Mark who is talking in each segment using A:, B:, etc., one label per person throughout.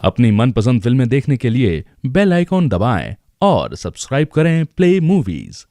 A: अपनी मनपसंद फिल्में देखने के लिए बेल आइकॉन दबाएं और सब्सक्राइब करें प्ले मूवीज।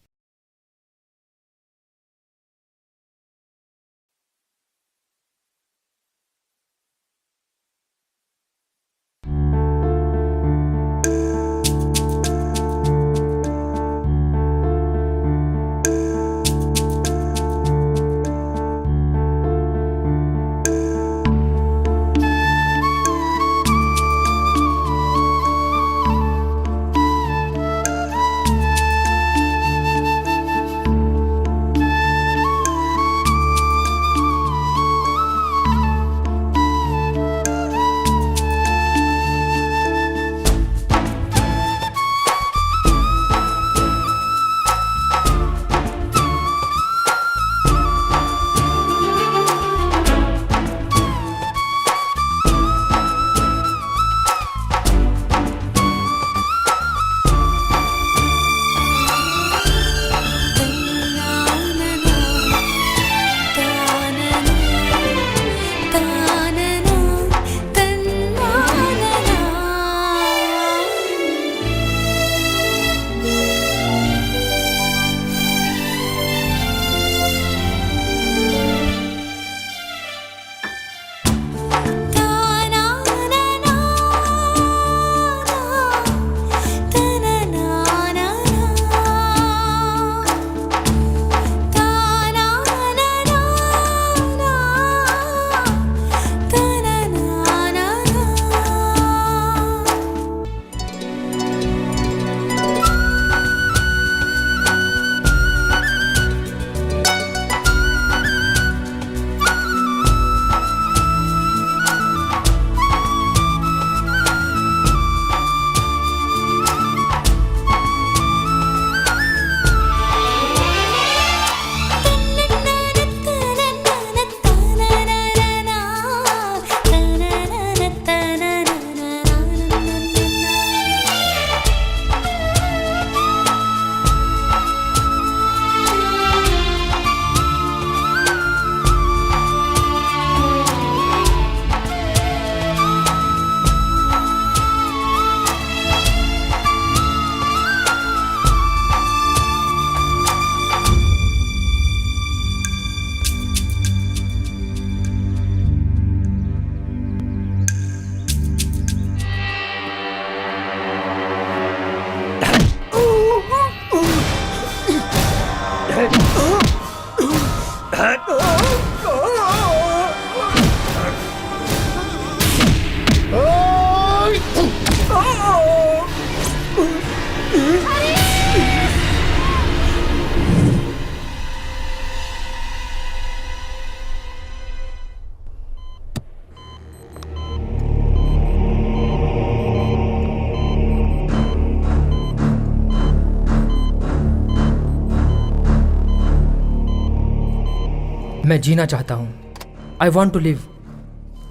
B: मैं जीना चाहता हूँ। I want to live.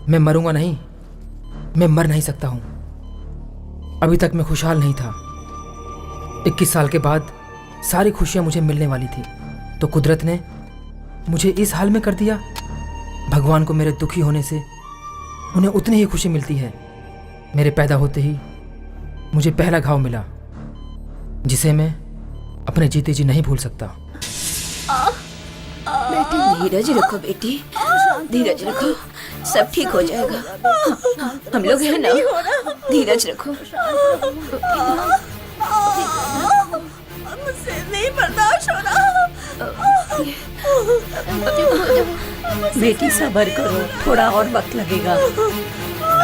B: मैं मरूंगा नहीं, मैं मर नहीं सकता हूँ। अभी तक मैं खुशहाल नहीं था। 21 साल के बाद सारी खुशियाँ मुझे मिलने वाली थी, तो कुदरत ने मुझे इस हाल में कर दिया। भगवान को मेरे दुखी होने से उन्हें उतनी ही खुशी मिलती है। मेरे पैदा होते ही मुझे पहला घाव मिला, जिसे मैं अपने जीते जी नहीं भूल सकता।
C: बेटी धीरज रखो, बेटी धीरज रखो, सब ठीक हो जाएगा। हम लोग हैं ना, धीरज रखो।
D: मुझसे नहीं बर्दाश्त हो रहा।
C: बेटी सब्र करो, थोड़ा और वक्त लगेगा।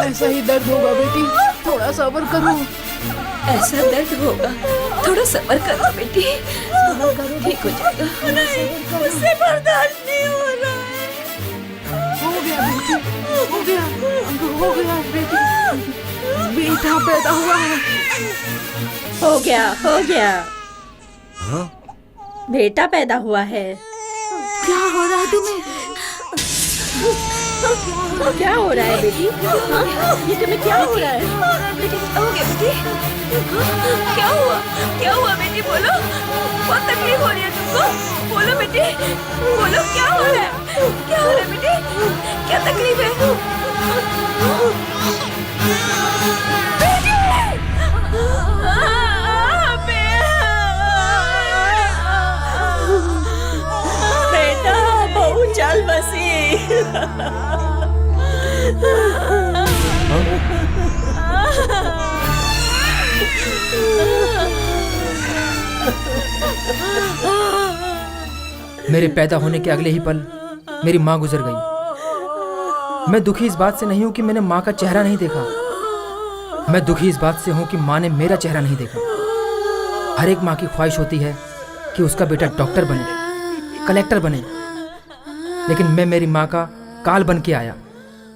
D: ऐसा ही दर्द होगा बेटी, थोड़ा सब्र करो।
C: ऐसा दर्द होगा, थोड़ा सब्र करो बेटी, ठीक हो जाएगा।
D: मुझसे बर्दाश्त नहीं हो रहा है। हो गया बेटी, हो गया, हो गया बेटी, बेटा पैदा हुआ है।
C: हो गया, हो गया। बेटा पैदा हुआ है।
D: क्या हो रहा है तुम्हें?
C: क्या हो रहा है बेटी? ये तुम्हें क्या हो रहा है? बेटी हो गया बेटी? क्या हुआ? क्या हुआ बेटी? बोलो, बहुत तकलीफ हो रही है तुमको। बोलो बेटी, बोलो क्या हो रहा है? क्या हो रहा है बेटी? क्या तकलीफ है?
B: मेरे पैदा होने के अगले ही पल मेरी माँ गुजर गई। मैं दुखी इस बात से नहीं हूँ कि मैंने माँ का चेहरा नहीं देखा, मैं दुखी इस बात से हूँ कि माँ ने मेरा चेहरा नहीं देखा। हर एक माँ की ख्वाहिश होती है कि उसका बेटा डॉक्टर बने, कलेक्टर बने, लेकिन मैं मेरी माँ का काल बन के आया।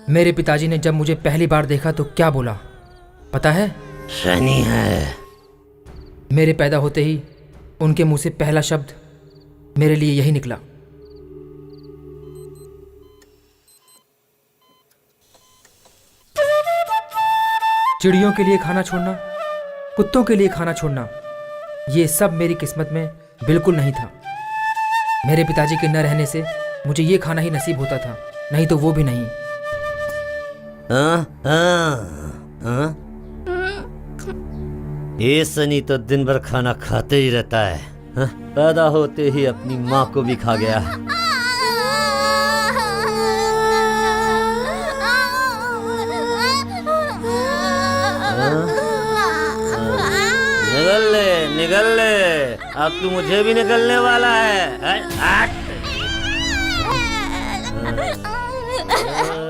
B: मेरे पिताजी ने जब मुझे पहली बार देखा तो क्या बोला पता है?
E: शनि है।
B: मेरे पैदा होते ही उनके मुंह से पहला शब्द मेरे लिए यही निकला। चिड़ियों के लिए खाना छोड़ना, कुत्तों के लिए खाना छोड़ना, ये सब मेरी किस्मत में बिल्कुल नहीं था। मेरे पिताजी के न रहने से मुझे ये खाना ही नसीब होता था, नहीं तो वो भी नहीं।
E: ये सनी तो दिन भर खाना खाते ही रहता है। पैदा होते ही अपनी माँ को भी खा गया। निगल ले, अब तू मुझे भी निगलने वाला है।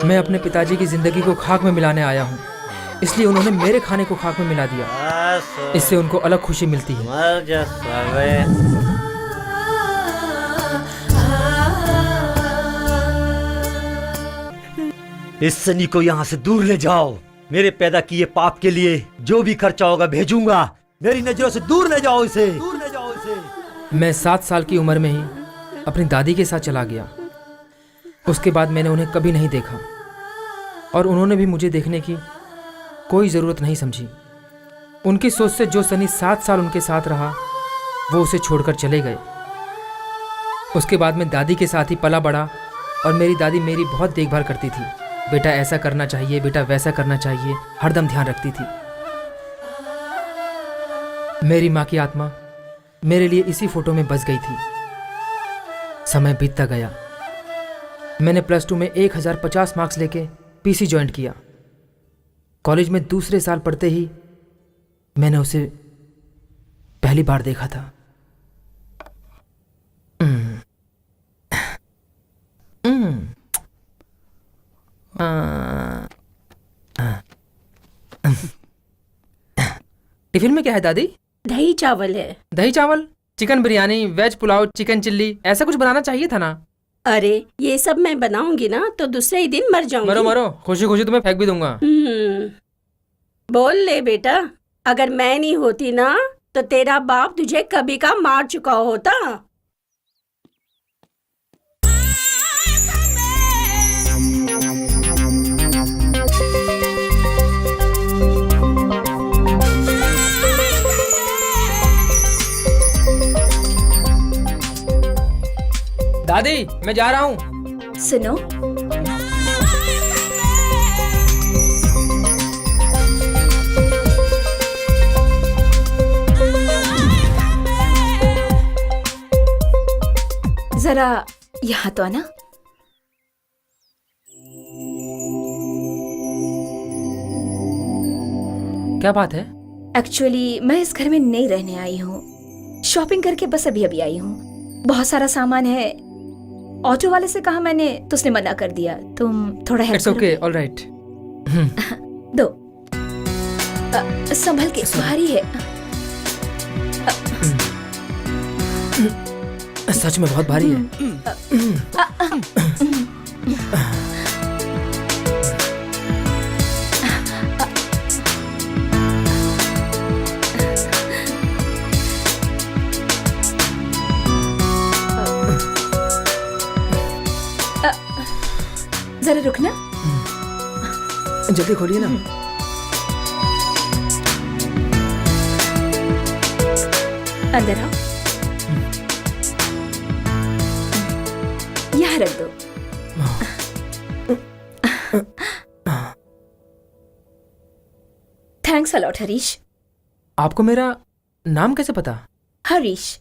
B: मैं अपने पिताजी की जिंदगी को खाक में मिलाने आया हूँ, इसलिए उन्होंने मेरे खाने को खाक में मिला दिया। इससे उनको अलग खुशी मिलती है।
E: मर जा साले। इस सनी को यहाँ से दूर ले जाओ। मेरे पैदा किए पाप के लिए जो भी खर्चा होगा भेजूंगा। मेरी नजरों से दूर ले जाओ इसे।
B: मैं 7 साल की उम्र में ही अपनी दादी के साथ चला गया। उसके बाद मैंने उन्हें कभी नहीं देखा और उन्होंने भी मुझे देखने की कोई ज़रूरत नहीं समझी। उनकी सोच से जो सनी 7 साल उनके साथ रहा वो उसे छोड़कर चले गए। उसके बाद मैं दादी के साथ ही पला बड़ा और मेरी दादी मेरी बहुत देखभाल करती थी। बेटा ऐसा करना चाहिए, बेटा वैसा करना चाहिए, हरदम ध्यान रखती थी। मेरी माँ की आत्मा मेरे लिए इसी फोटो में बस गई थी। समय बीतता गया। मैंने +2 में 1050 मार्क्स लेके पीसी ज्वाइन किया। कॉलेज में दूसरे साल पढ़ते ही मैंने उसे पहली बार देखा था। टिफिन में क्या है दादी?
C: दही चावल है।
B: दही चावल, chicken biryani, veg pulao, chicken chilli, ऐसा कुछ बनाना चाहिए था ना।
C: अरे ये सब मैं बनाऊंगी ना तो दूसरे ही दिन मर जाऊंगी।
B: मरो मरो, खुशी खुशी तुम्हें फेंक भी दूंगा।
C: बोल ले बेटा, अगर मैं नहीं होती ना तो तेरा बाप तुझे कभी का मार चुका होता।
B: दादी मैं जा रहा हूँ।
F: सुनो, जरा यहाँ तो आना।
B: क्या बात है?
F: एक्चुअली मैं इस घर में नहीं रहने आई हूँ, शॉपिंग करके बस अभी अभी आई हूँ। बहुत सारा सामान है। ऑटो वाले से कहा मैंने तो उसने मना कर दिया। तुम थोड़ा हेल्प करो।
B: It's okay, all right.
F: दो, संभल के, भारी है।
B: सच में बहुत भारी है।
F: जरा रुकना।
B: जल्दी खोलिए ना।
F: अंदर आओ। यहाँ रख दो। Thanks a lot Harish.
B: आपको मेरा नाम कैसे पता?
F: Harish,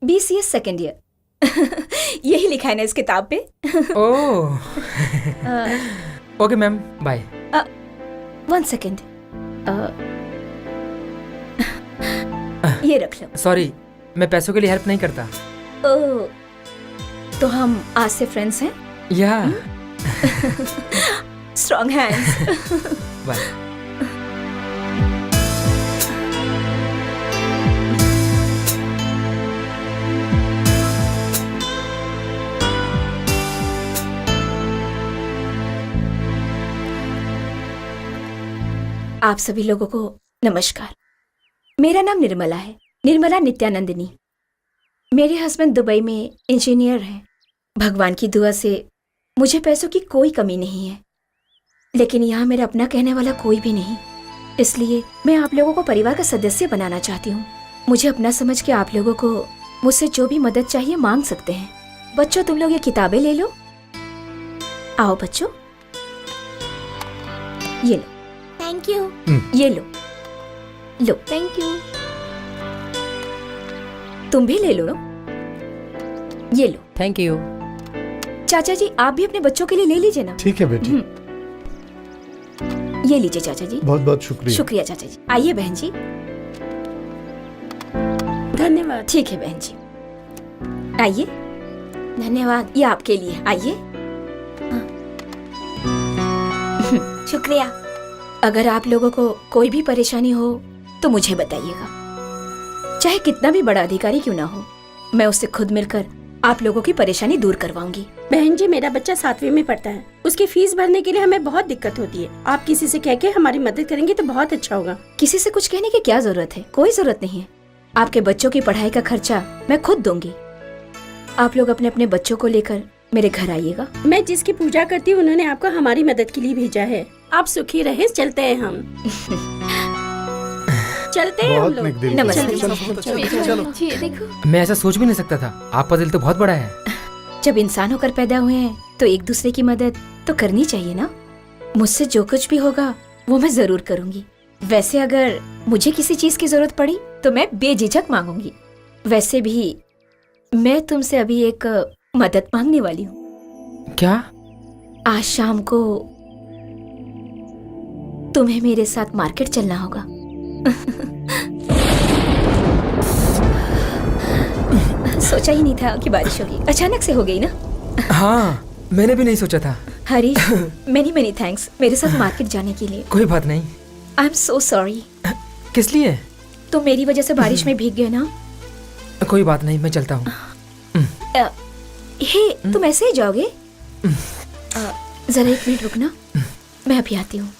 F: BCS second year. यही लिखा है ना इस किताब पे।
B: ओह, ओके मैम, बाय।
F: 1 सेकेंड, ये रख लो।
B: सॉरी, मैं पैसों के लिए हेल्प नहीं करता।
F: ओह, तो हम आज से फ्रेंड्स हैं।
B: या
F: स्ट्रॉन्ग हैंड्स।
B: बाय।
F: आप सभी लोगों को नमस्कार। मेरा नाम निर्मला है, निर्मला नित्यानंदिनी। मेरे हस्बैंड दुबई में इंजीनियर हैं। भगवान की दुआ से मुझे पैसों की कोई कमी नहीं है, लेकिन यहाँ मेरा अपना कहने वाला कोई भी नहीं। इसलिए मैं आप लोगों को परिवार का सदस्य बनाना चाहती हूँ। मुझे अपना समझ के आप लोगों को मुझसे जो भी मदद चाहिए मांग सकते हैं। बच्चों, तुम लोग ये किताबें ले लो। आओ बच्चों, ये लो।
C: Thank you.
F: ये लो। लो।
C: Thank you.
F: तुम भी ले लो ना। ये लो।
B: Thank you.
F: चाचा जी, आप भी अपने बच्चों के लिए ले लीजिए ना।
G: ठीक है बेटी।
F: ये लीजिए चाचा जी।
G: बहुत बहुत शुक्रिया।
F: शुक्रिया चाचा जी। आइए बहन जी।
C: धन्यवाद।
F: ठीक है बहन जी, आइए। धन्यवाद, ये आपके लिए। आइए। शुक्रिया। अगर आप लोगों को कोई भी परेशानी हो तो मुझे बताइएगा। चाहे कितना भी बड़ा अधिकारी क्यों ना हो, मैं उससे खुद मिलकर आप लोगों की परेशानी दूर करवाऊंगी।
H: बहन जी, मेरा बच्चा 7वीं में पढ़ता है। उसकी फीस भरने के लिए हमें बहुत दिक्कत होती है। आप किसी से कह के हमारी मदद करेंगे तो बहुत अच्छा होगा।
F: किसी से कुछ कहने की क्या जरूरत है? कोई जरूरत नहीं है। आपके बच्चों की पढ़ाई का खर्चा मैं खुद दूंगी। आप लोग अपने अपने बच्चों को लेकर मेरे घर आइएगा।
H: मैं जिसकी पूजा करती हूँ उन्होंने आपको हमारी मदद के लिए भेजा है। आप सुखी रहे। चलते हैं हम। चलते हैं हम
G: बहुत
H: लोग।
G: नेक दिल।
F: नमस्ते।
G: चलो।
C: ये देखो।
B: मैं ऐसा सोच भी नहीं सकता था। आपका दिल तो बहुत बड़ा है।
F: जब इंसान होकर पैदा हुए हैं तो एक दूसरे की मदद तो करनी चाहिए ना। मुझसे जो कुछ भी होगा वो मैं जरूर करूंगी। वैसे अगर मुझे किसी चीज की जरूरत पड़ी तो मैं बेझिझक मांगूंगी। वैसे भी मैं तुमसे अभी एक मदद मांगने वाली हूँ।
B: क्या?
F: आज शाम को तुम्हें मेरे साथ मार्केट चलना होगा। सोचा ही नहीं था कि बारिश होगी। अचानक से हो गई ना।
B: हाँ, मैंने भी नहीं सोचा था।
F: हरीश, मेनी थैंक्स मेरे साथ मार्केट जाने के लिए।
B: कोई बात नहीं।
F: I am so sorry.
B: किस लिए?
F: तुम मेरी वजह से बारिश में भीग गए ना।
B: कोई बात नहीं, मैं चलता हूँ।
F: हे, तुम ऐसे ही जाओगे? जरा एक मिनट रुकना, मैं अभी आती हूँ।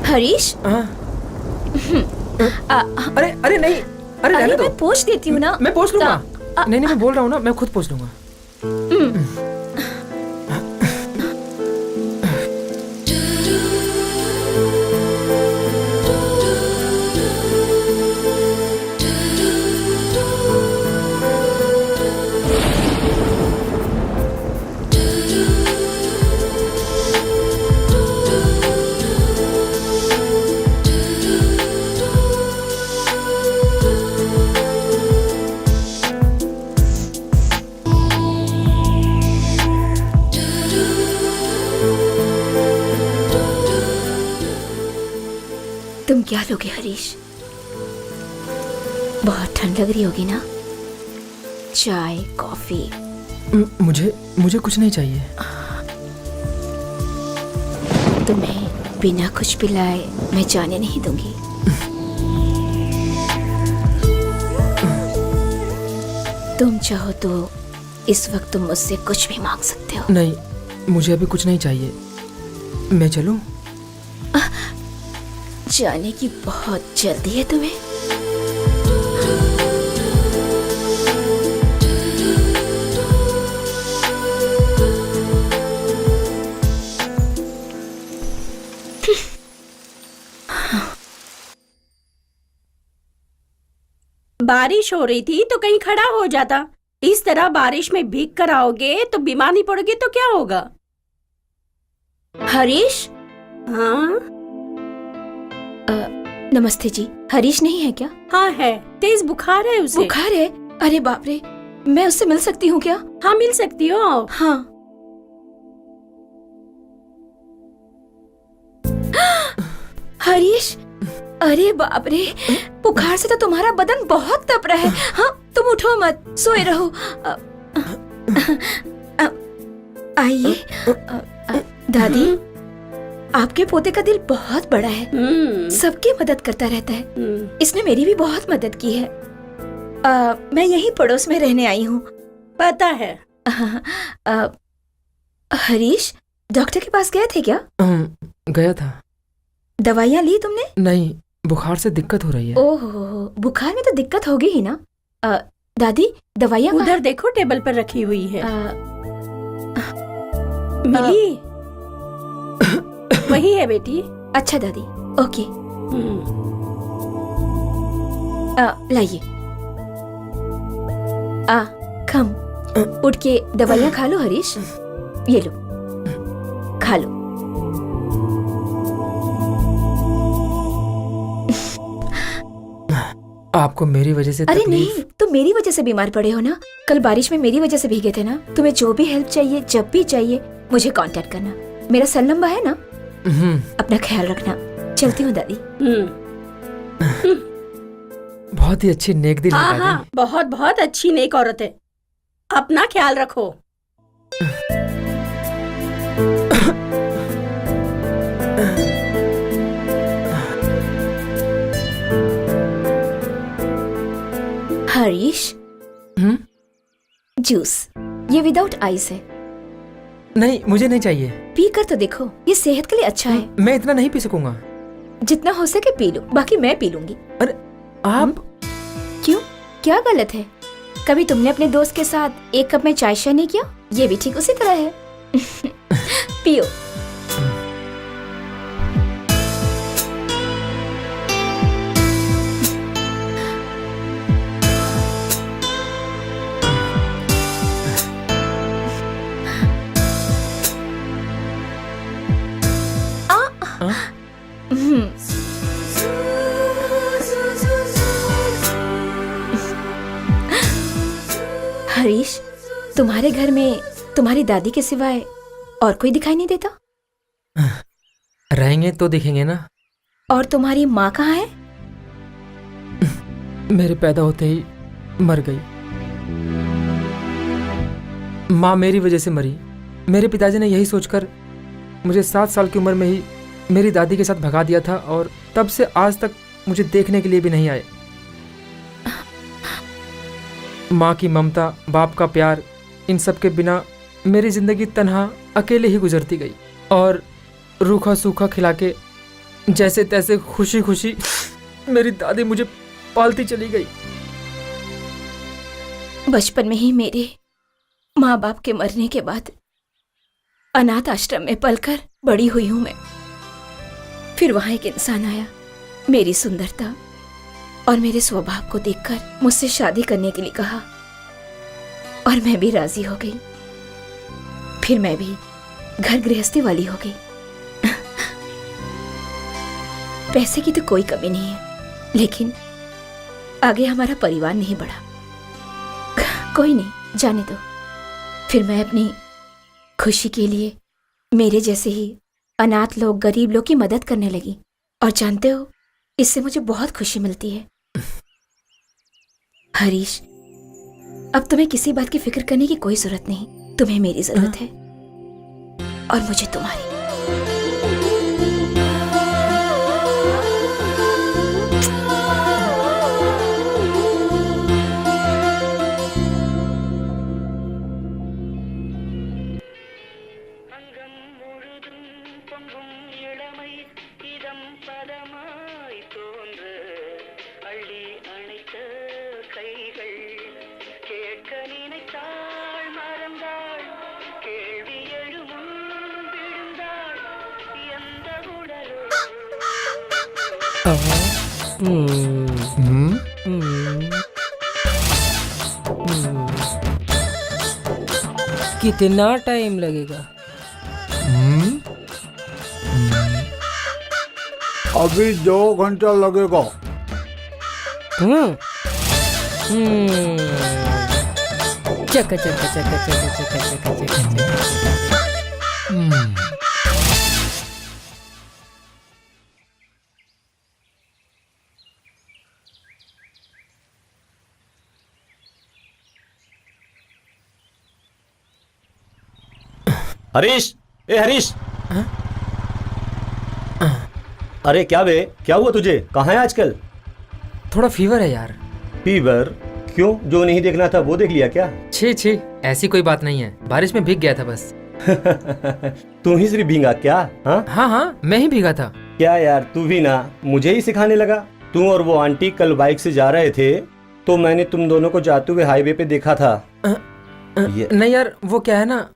F: हरीश,
B: अरे अरे नहीं, अरे रहने दो।
F: मैं पोंछ देती हूँ ना।
B: मैं पोंछ लूंगा। नहीं नहीं, मैं बोल रहा हूँ ना, मैं खुद पोंछ लूंगा।
F: तुम क्या लोगे हरीश? बहुत ठंड लग रही होगी ना। चाय, कॉफी?
B: मुझे कुछ नहीं चाहिए।
F: तुम्हें बिना कुछ पिलाए मैं जाने नहीं दूंगी। तुम चाहो तो इस वक्त तुम मुझसे कुछ भी मांग सकते हो।
B: नहीं, मुझे अभी कुछ नहीं चाहिए। मैं चलूं?
F: जाने की बहुत जल्दी है तुम्हें?
H: बारिश हो रही थी तो कहीं खड़ा हो जाता। इस तरह बारिश में भीग कर आओगे तो बीमार नहीं पड़ोगे तो क्या होगा?
F: हरीश?
H: हाँ
F: नमस्ते जी, हरीश नहीं है क्या?
H: हाँ है, तेज बुखार है उसे।
F: बुखार है? अरे बाप रे, मैं उससे मिल सकती हूँ क्या?
H: हाँ मिल सकती हो।
F: हाँ। हरीश, अरे बाप रे, बुखार से तो तुम्हारा बदन बहुत तप रहा है। हाँ, तुम उठो मत, सोए रहो। आइए। दादी, आपके पोते का दिल बहुत बड़ा है, सबकी मदद करता रहता है। इसने मेरी भी बहुत मदद की है। मैं यही पड़ोस में रहने आई हूँ।
H: पता है।
F: हरीश, डॉक्टर के पास गए थे क्या?
B: गया था।
F: दवाइयाँ ली तुमने?
B: नहीं, बुखार से दिक्कत हो रही है।
F: ओहो, बुखार में तो दिक्कत होगी ही ना। दादी, दवाइयाँ
H: उधर देखो, टेबल पर रखी हुई है। मिली? वही है बेटी।
F: अच्छा दादी, ओके। लाइए। कम उठ के दवाइयाँ खा लो हरीश। ये लो, खा लो।
B: आपको मेरी वजह से
F: अरे
B: तकलीफ?
F: नहीं, तुम मेरी वजह से बीमार पड़े हो ना। कल बारिश में मेरी वजह से भीगे थे ना। तुम्हें जो भी हेल्प चाहिए, जब भी चाहिए, मुझे कांटेक्ट करना। मेरा सेल नंबर है ना। अपना ख्याल रखना। चलती हूँ दादी।
B: बहुत ही अच्छी नेक दिल है दादी।
H: हाँ, बहुत बहुत अच्छी नेक औरत है। अपना ख्याल रखो।
F: हरीश, जूस, ये विदाउट आइस है।
B: नहीं, मुझे नहीं चाहिए।
F: पी कर तो देखो, ये सेहत के लिए अच्छा है।
B: मैं इतना नहीं पी सकूंगा।
F: जितना हो सके पी लो, बाकी मैं पी लूंगी।
B: अरे आप
F: क्यों, क्या गलत है? कभी तुमने अपने दोस्त के साथ एक कप में चाय शेयर नहीं किया? ये भी ठीक उसी तरह है। पियो। हरीश, तुम्हारे घर में तुम्हारी दादी के सिवाय और कोई दिखाई नहीं देता?
B: रहेंगे तो दिखेंगे ना।
F: और तुम्हारी माँ कहाँ है?
B: मेरे पैदा होते ही मर गई। माँ मेरी वजह से मरी। मेरे पिताजी ने यही सोचकर मुझे 7 साल की उम्र में ही मेरी दादी के साथ भगा दिया था, और तब से आज तक मुझे देखने के लिए भी नहीं आए। माँ की ममता, बाप का प्यार, इन सब के बिना मेरी जिंदगी तन्हा अकेले ही गुजरती गई। और रूखा सूखा खिला के जैसे तैसे खुशी खुशी मेरी दादी मुझे पालती चली गई।
F: बचपन में ही मेरे माँ बाप के मरने के बाद अनाथ आश्रम में पलकर बड़ी हुई हूं मैं। फिर वहां एक इंसान आया, मेरी सुंदरता और मेरे स्वभाव को देखकर मुझसे शादी करने के लिए कहा, और मैं भी राजी हो गई। फिर मैं भी घर गृहस्थी वाली हो गई। पैसे की तो कोई कमी नहीं है, लेकिन आगे हमारा परिवार नहीं बढ़ा। कोई नहीं, जाने दो। फिर मैं अपनी खुशी के लिए मेरे जैसे ही अनाथ लोग, गरीब लोग की मदद करने लगी। और जानते हो, इससे मुझे बहुत खुशी मिलती है। हरीश, अब तुम्हें किसी बात की फिक्र करने की कोई जरूरत नहीं। तुम्हें मेरी जरूरत है और मुझे तुम्हारी।
G: कितना टाइम लगेगा?
I: अभी 2 घंटा लगेगा।
G: चका चका चका चका चका चका चका।
E: हरीश, ए हरीश। अरे क्या बे, क्या हुआ तुझे? कहाँ है आजकल?
B: थोड़ा फीवर है यार।
E: फीवर? क्यों, जो नहीं देखना था वो देख लिया क्या?
B: छी छी, ऐसी कोई बात नहीं है, बारिश में भीग गया था बस।
E: तू ही सिर्फ भीगा क्या? हाँ
B: हाँ, मैं ही भीगा था।
E: क्या यार, तू भी ना मुझे ही सिखाने लगा। तू और वो आंटी कल बाइक से जा रहे थे तो मैंने तुम दोनों को जाते हुए हाईवे पे देखा था।
B: नहीं यार, वो क्या है ना।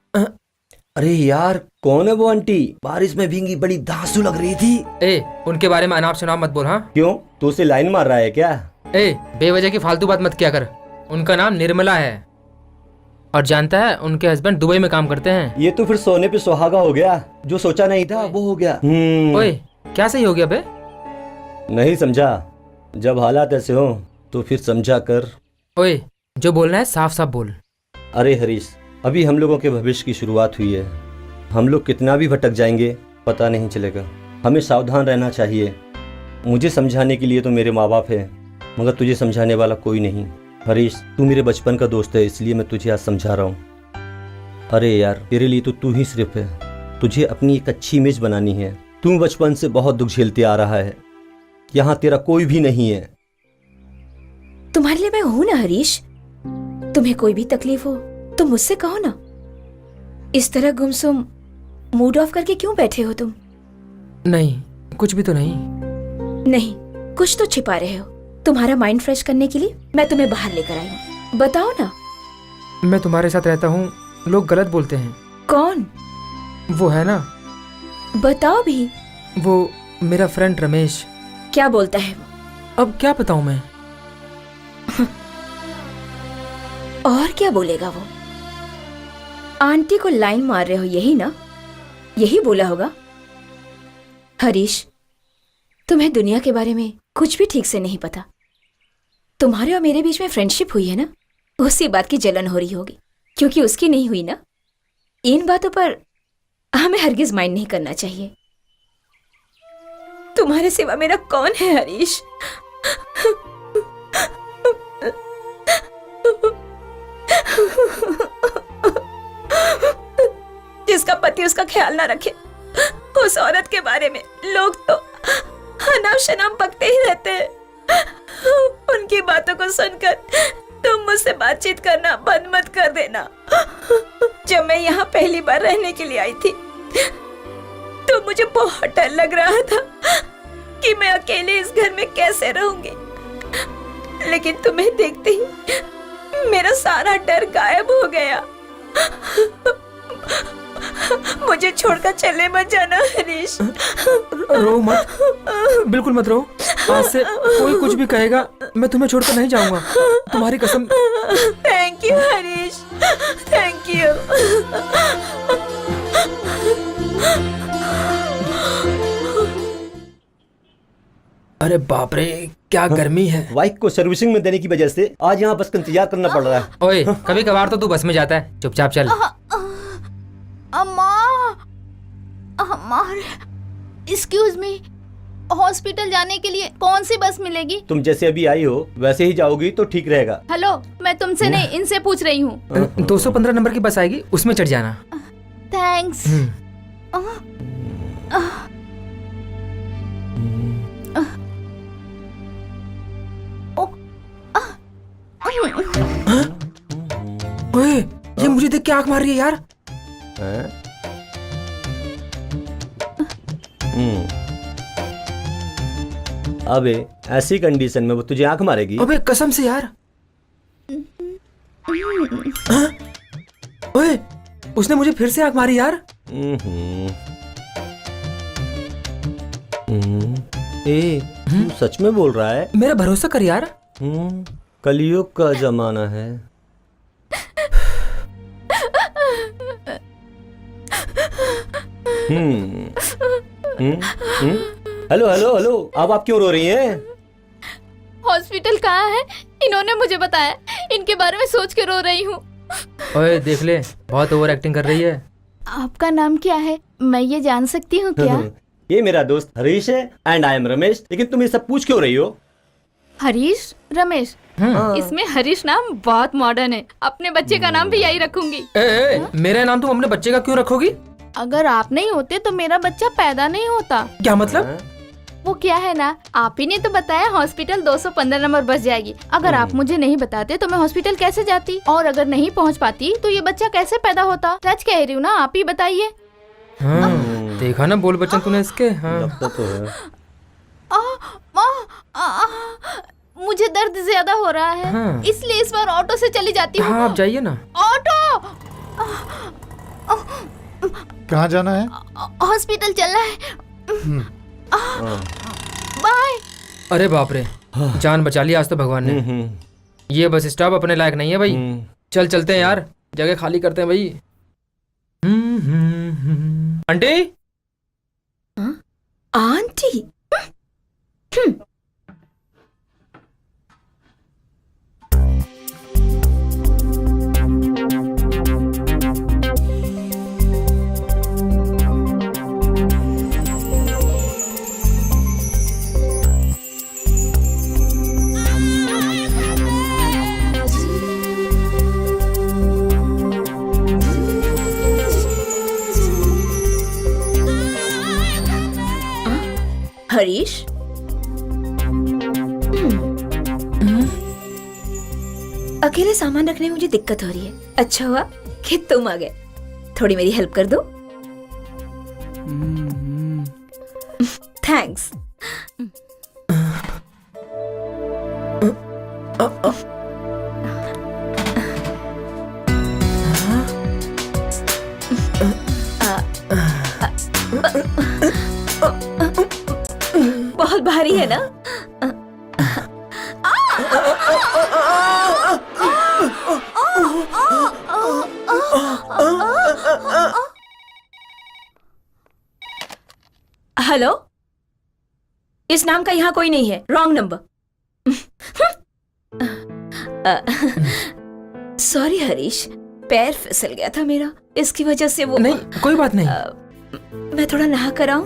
E: अरे यार, कौन है वो आंटी? बारिश में भीगी, बड़ी धांसू लग रही थी।
B: ए, उनके बारे में अनाप शनाप मत बोल। हाँ
E: क्यों, तू उसे लाइन मार रहा है क्या?
B: ए, बेवजह की फालतू बात मत किया कर। उनका नाम निर्मला है और जानता है उनके हस्बैंड दुबई में काम करते हैं।
E: ये तो फिर सोने पे सुहागा हो गया। जो सोचा नहीं था वो हो गया।
B: ओए, क्या सही हो गया बे?
E: नहीं समझा? जब हालात ऐसे हो तो फिर समझा कर।
B: ओए, जो बोलना है साफ साफ बोल।
E: अरे हरीश, अभी हम लोगों के भविष्य की शुरुआत हुई है। हम लोग कितना भी भटक जाएंगे पता नहीं चलेगा। हमें सावधान रहना चाहिए। मुझे समझाने के लिए तो मेरे माँ बाप हैं, मगर तुझे समझाने वाला कोई नहीं। हरीश, तू मेरे बचपन का दोस्त है, इसलिए मैं तुझे आज समझा रहा हूँ। अरे यार, तेरे लिए तो तू ही सिर्फ है। तुझे अपनी एक अच्छी इमेज बनानी है। तू बचपन से बहुत दुख झेलते आ रहा है। यहाँ तेरा कोई भी नहीं है।
F: तुम्हारे लिए मैं हूं ना हरीश। तुम्हें कोई भी तकलीफ हो तो मुझसे कहो ना। इस तरह गुमसुम मूड ऑफ करके क्यों बैठे हो तुम?
B: नहीं, कुछ भी तो नहीं।
F: नहीं, कुछ तो छिपा रहे हो। तुम्हारा माइंड फ्रेश करने के लिए मैं तुम्हें बाहर लेकर आई हूँ। बताओ ना।
B: मैं तुम्हारे साथ रहता हूँ, लोग गलत बोलते हैं।
F: कौन?
B: वो है ना,
F: बताओ भी।
B: वो मेरा फ्रेंड रमेश।
F: क्या बोलता है वो?
B: अब क्या बताऊं मैं?
F: और क्या बोलेगा वो? आंटी को लाइन मार रहे हो, यही ना? यही बोला होगा। हरीश, तुम्हें दुनिया के बारे में कुछ भी ठीक से नहीं पता। तुम्हारे और मेरे बीच में फ्रेंडशिप हुई है ना, उसी बात की जलन हो रही होगी, क्योंकि उसकी नहीं हुई ना। इन बातों पर हमें हरगिज माइंड नहीं करना चाहिए। तुम्हारे सिवा मेरा कौन है हरीश? जिसका पति उसका ख्याल ना रखे, उस औरत के बारे में लोग तो अनाप शनाप बकते ही रहते हैं। उनकी बातों को सुनकर तुम मुझसे बातचीत करना बंद मत कर देना। जब मैं यहाँ पहली बार रहने के लिए आई थी तो मुझे बहुत डर लग रहा था कि मैं अकेले इस घर में कैसे रहूंगी, लेकिन तुम्हें देखते ही मेरा सारा डर गायब हो गया। मुझे छोड़कर चले मत जाना हरीश।
B: रो मत, बिल्कुल मत रो। आज से कोई कुछ भी कहेगा मैं तुम्हें छोड़कर नहीं जाऊंगा, तुम्हारी कसम।
C: Thank you Harish, thank you.
B: अरे बाप रे, क्या गर्मी है।
E: बाइक को सर्विसिंग में देने की वजह से आज यहाँ बस का इंतजार करना पड़ रहा है।
B: ओए, कभी कभार तो तू बस में जाता है, चुपचाप चल।
D: अम्मा, एक्सक्यूज मी, हॉस्पिटल जाने के लिए कौन सी बस मिलेगी?
E: तुम जैसे अभी आई हो वैसे ही जाओगी तो ठीक रहेगा।
D: हेलो, मैं तुमसे नहीं, इनसे पूछ रही हूँ।
B: 215 नंबर की बस आएगी, उसमें चढ़ जाना।
D: थैंक्स।
B: ओए, ये मुझे देख के आंख मार रही है यार।
E: अबे ऐसी कंडीशन में वो तुझे आंख मारेगी?
B: अबे कसम से यार। ओए, उसने मुझे फिर से आंख मारी यार।
E: तू सच में बोल रहा है?
B: मेरा भरोसा कर यार।
E: कलयुग का जमाना है। हेलो हेलो हेलो, अब आप क्यों रो रही हैं?
D: हॉस्पिटल कहाँ है? इन्होंने मुझे बताया, इनके बारे में सोच के रो रही हूँ।
B: ओए देख ले, बहुत ओवर एक्टिंग कर रही है।
D: आपका नाम क्या है, मैं ये जान सकती हूँ क्या?
E: ये मेरा दोस्त हरीश है एंड आई एम रमेश। लेकिन तुम ये सब पूछ क्यों रही हो?
C: हरीश रमेश, इसमें हरीश नाम बहुत मॉडर्न है। अपने बच्चे का नाम भी यही रखूंगी।
B: मेरा नाम तुम अपने बच्चे का क्यों रखोगी?
C: अगर आप नहीं होते तो मेरा बच्चा पैदा नहीं होता।
B: क्या मतलब?
C: वो क्या है ना, आप ही ने तो बताया हॉस्पिटल 215 नंबर बस जाएगी। अगर आप मुझे नहीं बताते तो मैं हॉस्पिटल कैसे जाती, और अगर नहीं पहुंच पाती तो ये बच्चा कैसे पैदा होता? सच कह रही हूँ ना, आप ही बताइए।
B: देखा ना बोल बच्चन तूने इसके।
E: लगता तो है।
C: मुझे दर्द ज्यादा हो रहा है, इसलिए इस बार ऑटो से चली जाती हूँ।
B: आप जाइए ना।
C: ऑटो।
I: कहाँ जाना है?
C: हॉस्पिटल चलना है। बाय।
B: अरे बाप रे, जान बचा ली आज तो भगवान ने। ये बस स्टॉप अपने लायक नहीं है भाई। चल चलते हैं यार, जगह खाली करते हैं भाई। आंटी।
F: आंटी। हरीश, अकेले सामान रखने में मुझे दिक्कत हो रही है। अच्छा हुआ कि तुम आ गए। थोड़ी मेरी हेल्प कर दो। थैंक्स। बहुत भारी है ना? हेलो, इस नाम का यहाँ कोई नहीं है। Wrong number. सॉरी हरीश, पैर फिसल गया था मेरा, इसकी वजह से वो।
B: नहीं, कोई बात नहीं।
F: मैं थोड़ा नहा कर आऊं?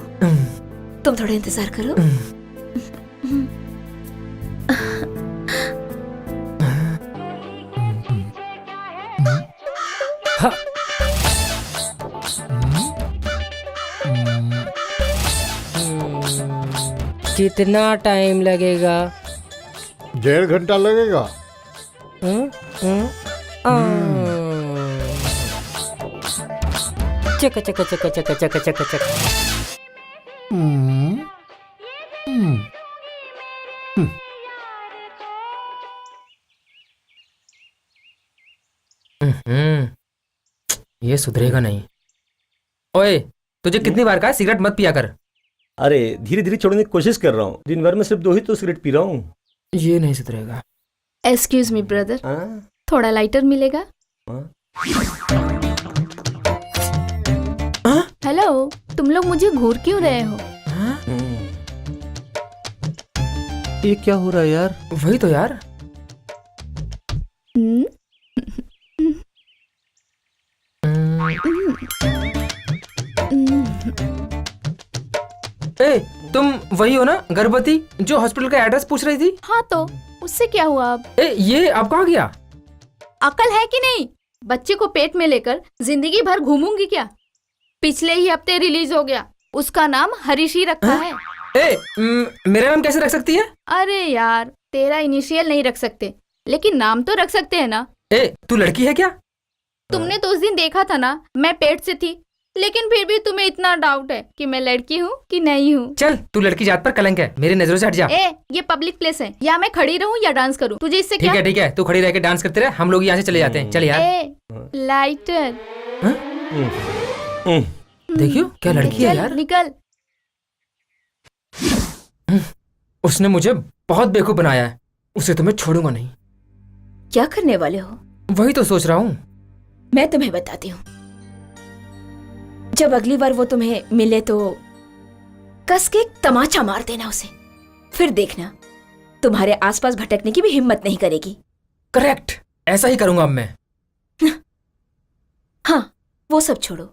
F: तुम थोड़ा इंतजार करो।
G: कितना टाइम लगेगा?
I: 1.5 घंटा लगेगा।
G: चक चक चक चक चक चक चक।
B: ये सुधरेगा नहीं। ओए, तुझे कितनी बार कहा सिगरेट मत पिया कर?
E: अरे धीरे धीरे छोड़ने की कोशिश कर रहा हूँ। दिन भर में सिर्फ 2 ही तो सिगरेट पी रहा हूँ।
B: ये नहीं सुधरेगा।
C: एक्सक्यूज मी ब्रदर, थोड़ा लाइटर मिलेगा? हेलो, तुम लोग मुझे घूर क्यों रहे हो?
E: ये क्या हो रहा है यार?
B: वही तो यार। ए, तुम वही हो ना गर्भवती जो हॉस्पिटल का एड्रेस पूछ रही थी?
C: हाँ, तो उससे क्या हुआ अब?
B: ए, ये अब कहाँ गया?
C: अकल है कि नहीं? बच्चे को पेट में लेकर जिंदगी भर घूमूंगी क्या? पिछले ही हफ्ते रिलीज हो गया। उसका नाम हरीश ही रखा है।
B: मेरा नाम कैसे रख सकती है?
C: अरे यार, तेरा इनिशियल नहीं रख सकते, लेकिन नाम तो रख सकते हैं ना।
B: तू लड़की है क्या?
C: तुमने तो उस दिन देखा था ना, मैं पेट से थी, लेकिन फिर भी तुम्हें इतना डाउट है कि मैं लड़की हूँ कि नहीं हूँ।
B: चल, तू लड़की जात पर कलंक है, मेरी नजरों से हट जा।
C: ये पब्लिक प्लेस है, या मैं खड़ी रहूँ या डांस करूँ, तुझे इससे क्या?
B: ठीक है, तू खड़ी रह के डांस करते रहे, हम लोग यहाँ से चले जाते हैं। चल यार।
C: लाइटर।
B: देखियो क्या लड़की है यार।
C: निकल।
B: उसने मुझे बहुत बेवकूफ बनाया है, उसे तो मैं छोड़ूंगा नहीं।
F: क्या करने वाले हो?
B: वही तो सोच रहा हूँ।
F: मैं तुम्हें बताती हूँ। जब अगली बार वो तुम्हें मिले तो कस के एक तमाचा मार देना उसे। फिर देखना, तुम्हारे आसपास भटकने की भी हिम्मत नहीं करेगी।
B: करेक्ट, ऐसा ही करूंगा अब मैं।
F: हाँ, वो सब छोड़ो,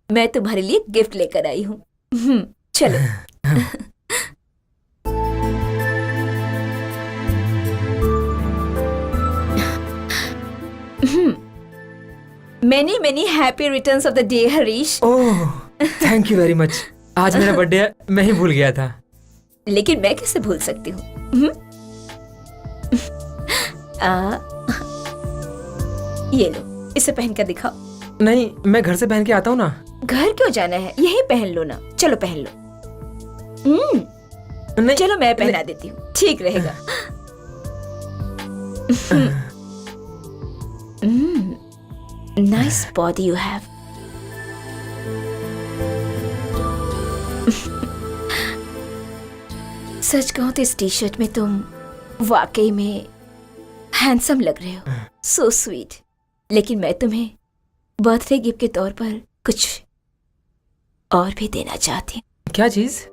F: मैं तुम्हारे लिए गिफ्ट लेकर आई हूँ। चलो। Many many happy returns of the day Harish.
B: Oh thank you very much. आज मेरा बर्थडे है, मैं ही भूल गया था।
F: लेकिन मैं कैसे भूल सकती हूँ? ये लो, इसे पहन कर दिखाओ।
B: नहीं, मैं घर से पहन के आता हूँ ना।
F: घर क्यों जाना है, यही पहन लो ना। चलो पहन लो।
B: नहीं,
F: चलो मैं पहना देती हूँ, ठीक रहेगा। Nice body you have. सच कहूं तो इस टी शर्ट में तुम वाकई में हैंडसम लग रहे हो, सो स्वीट। लेकिन मैं तुम्हें बर्थडे गिफ्ट के तौर पर कुछ और भी देना चाहती हूँ।
B: क्या चीज?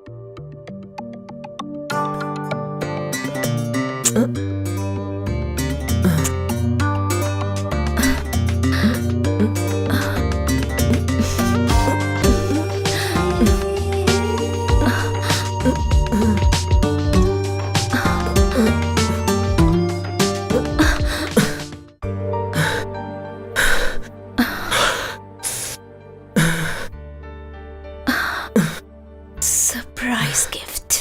F: Surprise gift.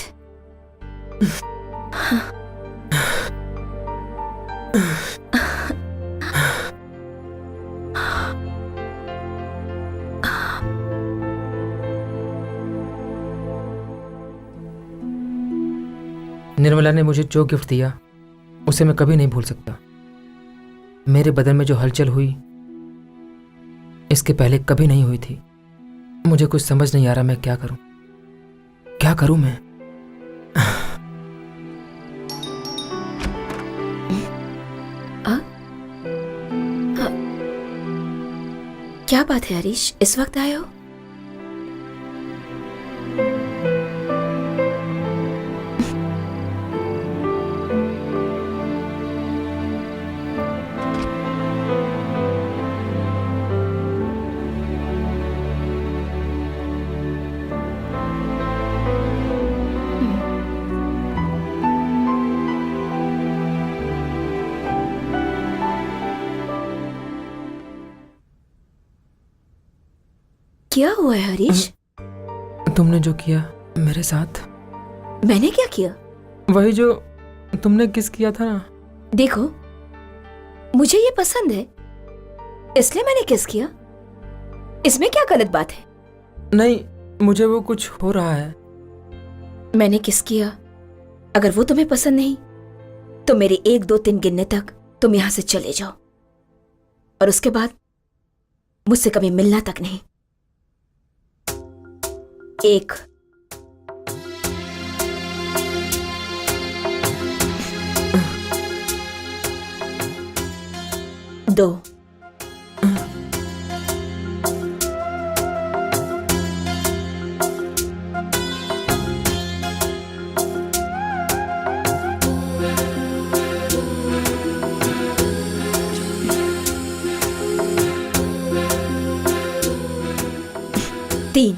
B: निर्मला ने मुझे जो गिफ्ट दिया उसे मैं कभी नहीं भूल सकता। मेरे बदन में जो हलचल हुई इसके पहले कभी नहीं हुई थी। मुझे कुछ समझ नहीं आ रहा मैं क्या करूं, क्या करूं मैं।
F: क्या बात है हरीश, इस वक्त आए हो? क्या हुआ है हरीश?
B: तुमने जो किया मेरे साथ।
F: मैंने क्या किया?
B: वही जो तुमने किस किया था ना।
F: देखो, मुझे ये पसंद है इसलिए मैंने किस किया। इसमें क्या गलत बात है?
B: नहीं, मुझे वो कुछ हो रहा है।
F: मैंने किस किया, अगर वो तुम्हें पसंद नहीं तो मेरे 1 2 3 गिनने तक तुम यहां से चले जाओ, और उसके बाद मुझसे कभी मिलना तक नहीं। 1 2 3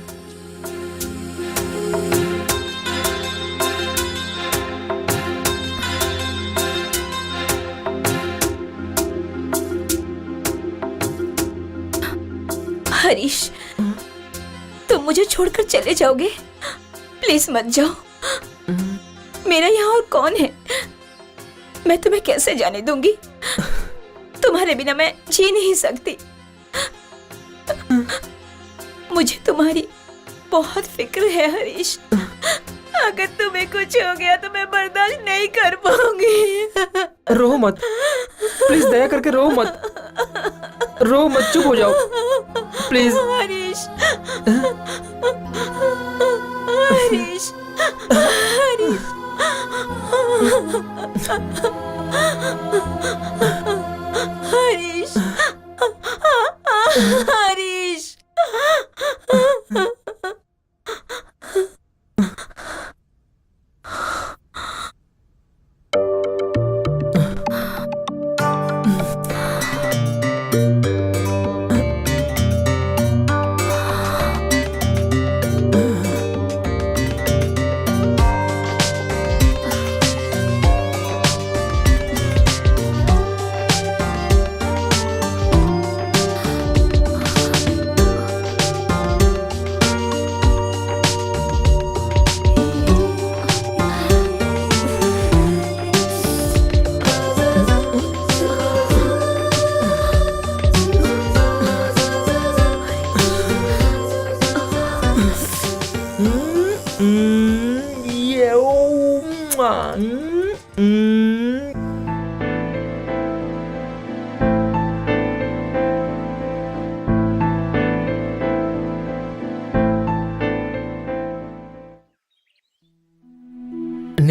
F: हरीश, तुम मुझे छोड़कर चले जाओगे? प्लीज मत जाओ। मेरा यहाँ और कौन है? मैं तुम्हें कैसे जाने दूंगी? तुम्हारे बिना मैं जी नहीं सकती। मुझे तुम्हारी बहुत फिक्र है हरीश। अगर तुम्हें कुछ हो गया तो मैं बर्दाश्त नहीं कर पाऊंगी।
B: रो मत, प्लीज दया करके रो मत, रो मत, चुप हो जाओ प्लीज।
F: हरीश, हरीश, हरीश, हरीश, हरीश।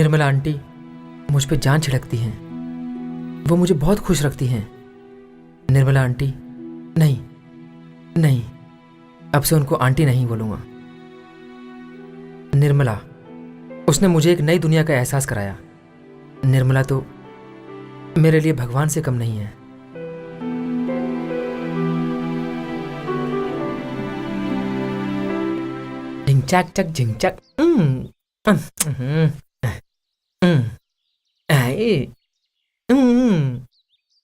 B: निर्मला आंटी मुझ पे जान छिड़कती हैं। वो मुझे बहुत खुश रखती हैं। निर्मला आंटी नहीं नहीं, अब से उनको आंटी नहीं बोलूंगा। निर्मला, उसने मुझे एक नई दुनिया का एहसास कराया। निर्मला तो मेरे लिए भगवान से कम नहीं है। झिंचाक चक झिंचाक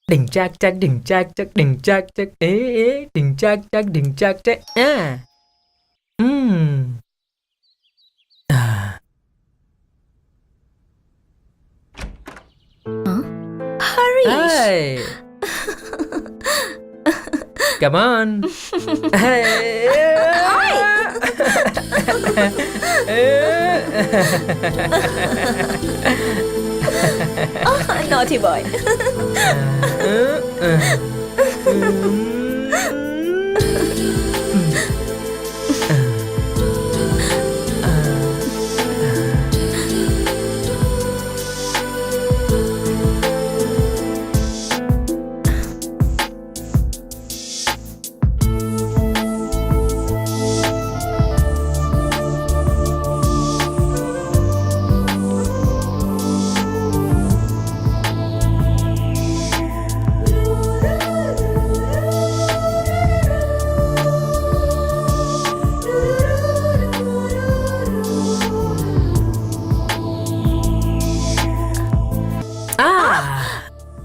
B: ढिंचाक चक ढिंचाक चक ढिंचाक चक ढिंचाक चक ढिंचाक चक
F: Harish.
B: Come on.
F: Oh, naughty boy.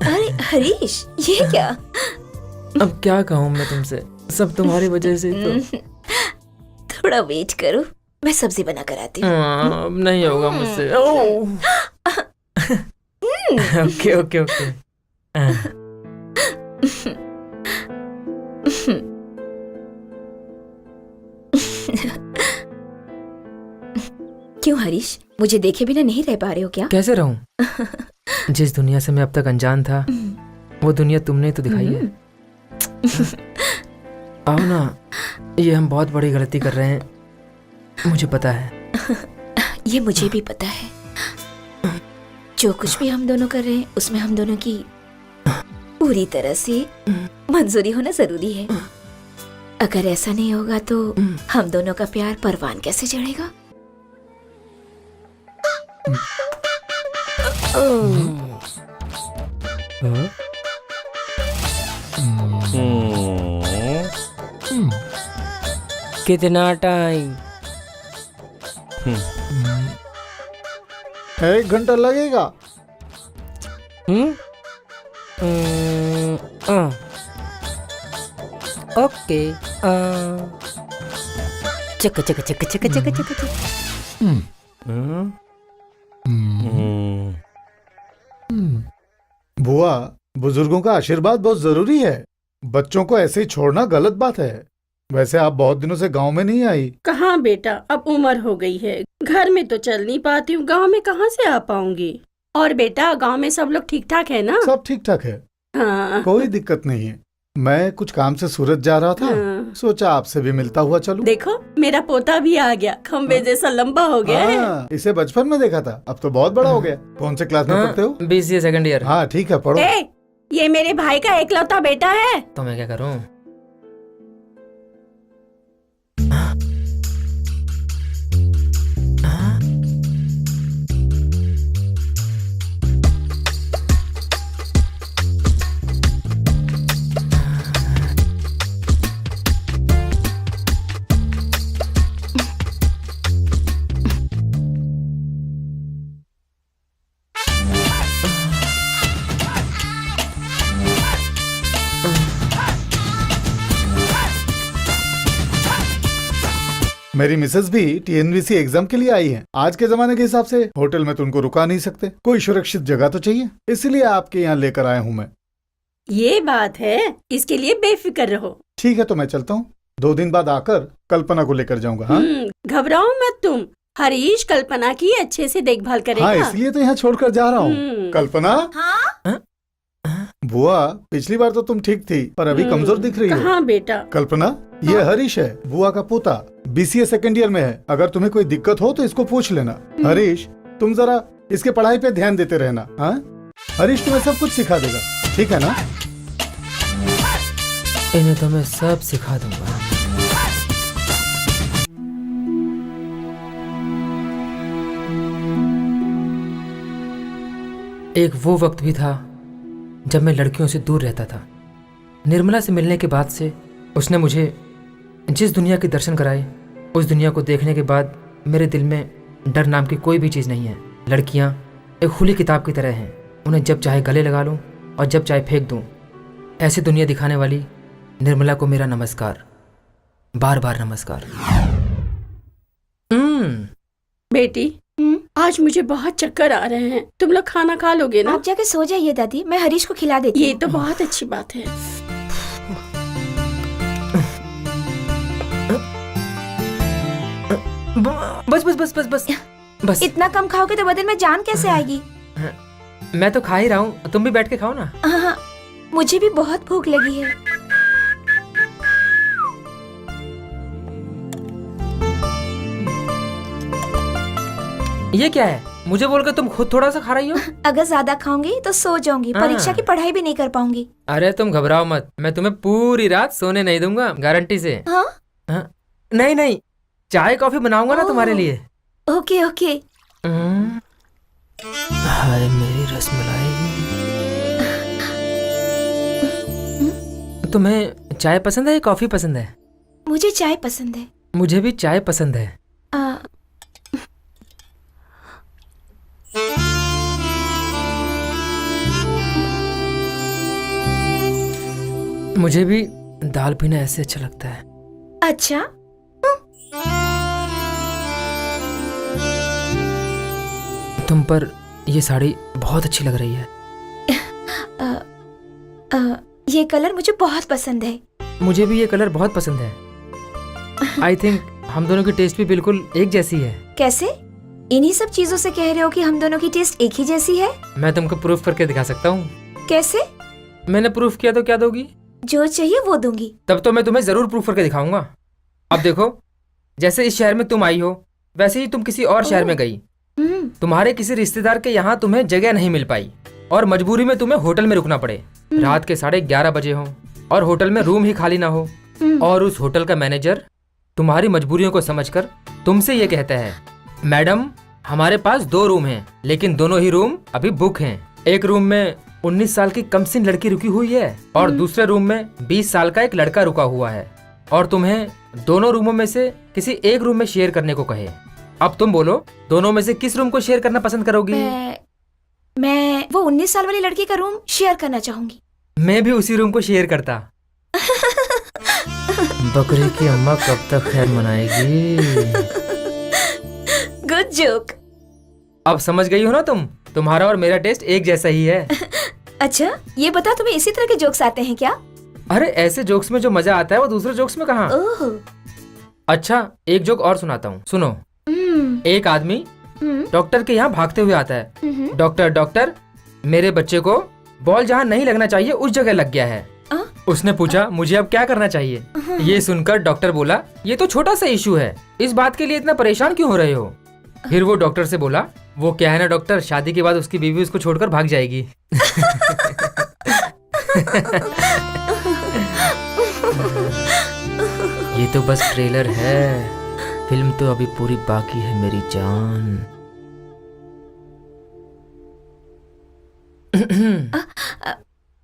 F: अरे हरीश, ये क्या?
B: अब क्या कहूँ मैं तुमसे, सब तुम्हारी वजह से तो।
F: थोड़ा वेट करो, मैं सब्जी बना कर आती हूँ।
B: अब नहीं होगा मुझसे। Okay okay okay.
F: क्यों हरीश, मुझे देखे बिना नहीं रह पा रहे हो क्या?
B: कैसे रहूं? जिस दुनिया से मैं अब तक अनजान था, वो दुनिया तुमने तो दिखाई है। आओ ना, ये हम बहुत बड़ी गलती कर रहे हैं, मुझे पता है।
F: ये मुझे भी पता है। जो कुछ भी हम दोनों कर रहे हैं, उसमें हम दोनों की पूरी तरह से मंजूरी होना जरूरी है। अगर ऐसा नहीं होगा तो हम दोनों का प्यार परवान कैसे चढ़ेगा?
G: कितना टाइम?
I: 1 घंटा लगेगा।
G: ओके। चक चक चक चक चक चक चक।
I: बुआ, बुजुर्गों का आशीर्वाद बहुत जरूरी है। बच्चों को ऐसे ही छोड़ना गलत बात है। वैसे आप बहुत दिनों से गांव में नहीं आई।
H: कहाँ बेटा, अब उम्र हो गई है, घर में तो चल नहीं पाती हूँ, गांव में कहाँ से आ पाऊंगी। और बेटा, गांव में सब लोग ठीक ठाक है ना?
I: सब ठीक ठाक है।
H: हाँ।
I: कोई दिक्कत नहीं है। मैं कुछ काम से सूरत जा रहा था, सोचा आपसे भी मिलता हुआ चलूं।
H: देखो, मेरा पोता भी आ गया, खम्बे जैसा लंबा हो गया है।
I: इसे बचपन में देखा था, अब तो बहुत बड़ा हो गया। कौन से क्लास में पढ़ते हो?
B: BCA second year.
I: हाँ ठीक है, पढ़ो।
H: ये मेरे भाई का एकलौता बेटा है।
B: तो मैं क्या करूं?
I: मेरी मिसेस भी TNVC एग्जाम के लिए आई हैं। आज के जमाने के हिसाब से होटल में तो उनको रुका नहीं सकते, कोई सुरक्षित जगह तो चाहिए, इसलिए आपके यहाँ लेकर आया हूँ मैं।
H: ये बात है, इसके लिए बेफिक्र रहो।
I: ठीक है, तो मैं चलता हूँ। 2 दिन बाद आकर कल्पना को लेकर जाऊंगा। हाँ,
H: घबराओ मत तुम। हरीश कल्पना की अच्छे से देखभाल करेगा।
I: हाँ, इसलिए तो यहाँ छोड़कर जा रहा हूँ। कल्पना।
F: हाँ?
I: बुआ, पिछली बार तो तुम ठीक थी, पर अभी कमजोर दिख रही हो।
H: कहाँ बेटा?
I: कल्पना, ये हरीश है, बुआ का पोता, BCA सेकंड ईयर में है। अगर तुम्हें कोई दिक्कत हो तो इसको पूछ लेना। हरीश, तुम जरा इसके पढ़ाई पे ध्यान देते रहना। हाँ, हरीश तुम्हें सब कुछ सिखा देगा, ठीक है ना?
B: इन्हें तो मैं सब सिखा दूंगा। एक वो वक्त भी था जब मैं लड़कियों से दूर रहता था। निर्मला से मिलने के बाद से उसने मुझे जिस दुनिया के दर्शन कराए, उस दुनिया को देखने के बाद मेरे दिल में डर नाम की कोई भी चीज़ नहीं है। लड़कियां एक खुली किताब की तरह हैं, उन्हें जब चाहे गले लगा लूं और जब चाहे फेंक दूं। ऐसी दुनिया दिखाने वाली निर्मला को मेरा नमस्कार, बार बार नमस्कार।
H: बेटी, आज मुझे बहुत चक्कर आ रहे हैं, तुम लोग खाना खा लोगे ना?
F: आप जाके सो जाइए दादी, मैं हरीश को खिला देती हूँ।
H: ये तो बहुत अच्छी बात है।
B: बस बस बस बस बस बस।
F: इतना कम खाओगे तो बदन में जान कैसे आएगी?
B: मैं तो खा ही रहा हूँ, तुम भी बैठ के खाओ ना।
F: हाँ, मुझे भी बहुत भूख लगी है।
B: ये क्या है? मुझे बोलकर तुम खुद थोड़ा सा खा रही हो?
F: अगर ज्यादा खाऊंगी तो सो जाऊंगी, परीक्षा की पढ़ाई भी नहीं कर पाऊंगी।
B: अरे तुम घबराओ मत, मैं तुम्हें पूरी रात सोने नहीं दूंगा, गारंटी से।
F: हाँ?
B: हाँ? नहीं नहीं, चाय कॉफी बनाऊंगा ना तुम्हारे लिए।
F: Okay okay.
B: हाय मेरी रसमलाई। तुम्हें चाय पसंद है या कॉफी पसंद है?
F: मुझे चाय पसंद है।
B: मुझे भी चाय पसंद है। मुझे भी दाल पीना ऐसे अच्छा लगता है।
F: अच्छा?
B: तुम पर ये साड़ी बहुत अच्छी लग रही है।
F: ये कलर मुझे बहुत पसंद है।
B: मुझे भी ये कलर बहुत पसंद है। आई थिंक हम दोनों की टेस्ट भी बिल्कुल एक जैसी है।
F: कैसे? इन्हीं सब चीजों से कह रहे हो कि हम दोनों की टेस्ट एक ही जैसी है?
B: मैं तुमको प्रूफ करके दिखा सकता हूँ।
F: कैसे?
B: मैंने प्रूफ किया तो क्या दोगी?
F: जो चाहिए वो दूंगी।
B: तब तो मैं तुम्हें जरूर प्रूफ करके दिखाऊंगा। अब देखो, जैसे इस शहर में तुम आई हो, वैसे ही तुम किसी और शहर में गई। तुम्हारे किसी रिश्तेदार के यहाँ तुम्हें जगह नहीं मिल पाई और मजबूरी में तुम्हें होटल में रुकना पड़े। रात के 11:30 बजे हो और होटल में रूम ही खाली ना हो, और उस होटल का मैनेजर तुम्हारी मजबूरियों को समझकर तुमसे ये कहता है, मैडम हमारे पास 2 रूम हैं, लेकिन दोनों ही रूम अभी बुक हैं। एक रूम में 19 साल की कमसिन लड़की रुकी हुई है और दूसरे रूम में 20 साल का एक लड़का रुका हुआ है, और तुम्हें दोनों रूमों में से किसी एक रूम में शेयर करने को कहे। अब तुम बोलो, दोनों में से किस रूम को शेयर करना पसंद करोगी?
F: मैं वो 19 साल वाली लड़की का रूम शेयर करना चाहूंगी।
B: मैं भी उसी रूम को शेयर करता। बकरी की अम्मा कब तक खैर मनाएगी?
F: Good joke.
B: अब समझ गई हो ना तुम, तुम्हारा और मेरा टेस्ट एक जैसा ही है।
F: अच्छा, ये बता तुम्हें इसी तरह के जोक्स आते हैं क्या?
B: अरे ऐसे जोक्स में जो मजा आता है वो दूसरे जोक्स में कहाँ।
F: ओह।
B: अच्छा, एक जोक और सुनाता हूँ, सुनो। एक आदमी डॉक्टर के यहाँ भागते हुए आता है। डॉक्टर डॉक्टर, मेरे बच्चे को बॉल जहाँ नहीं लगना चाहिए उस जगह लग गया है। उसने पूछा, मुझे अब क्या करना चाहिए? ये सुनकर डॉक्टर बोला, ये तो छोटा सा इशू है, इस बात के लिए इतना परेशान क्यों हो रहे हो? फिर वो डॉक्टर से बोला, वो क्या है ना डॉक्टर, शादी के बाद उसकी बीवी उसको छोड़कर भाग जाएगी। ये तो बस ट्रेलर है, फिल्म तो अभी पूरी बाकी है मेरी जान।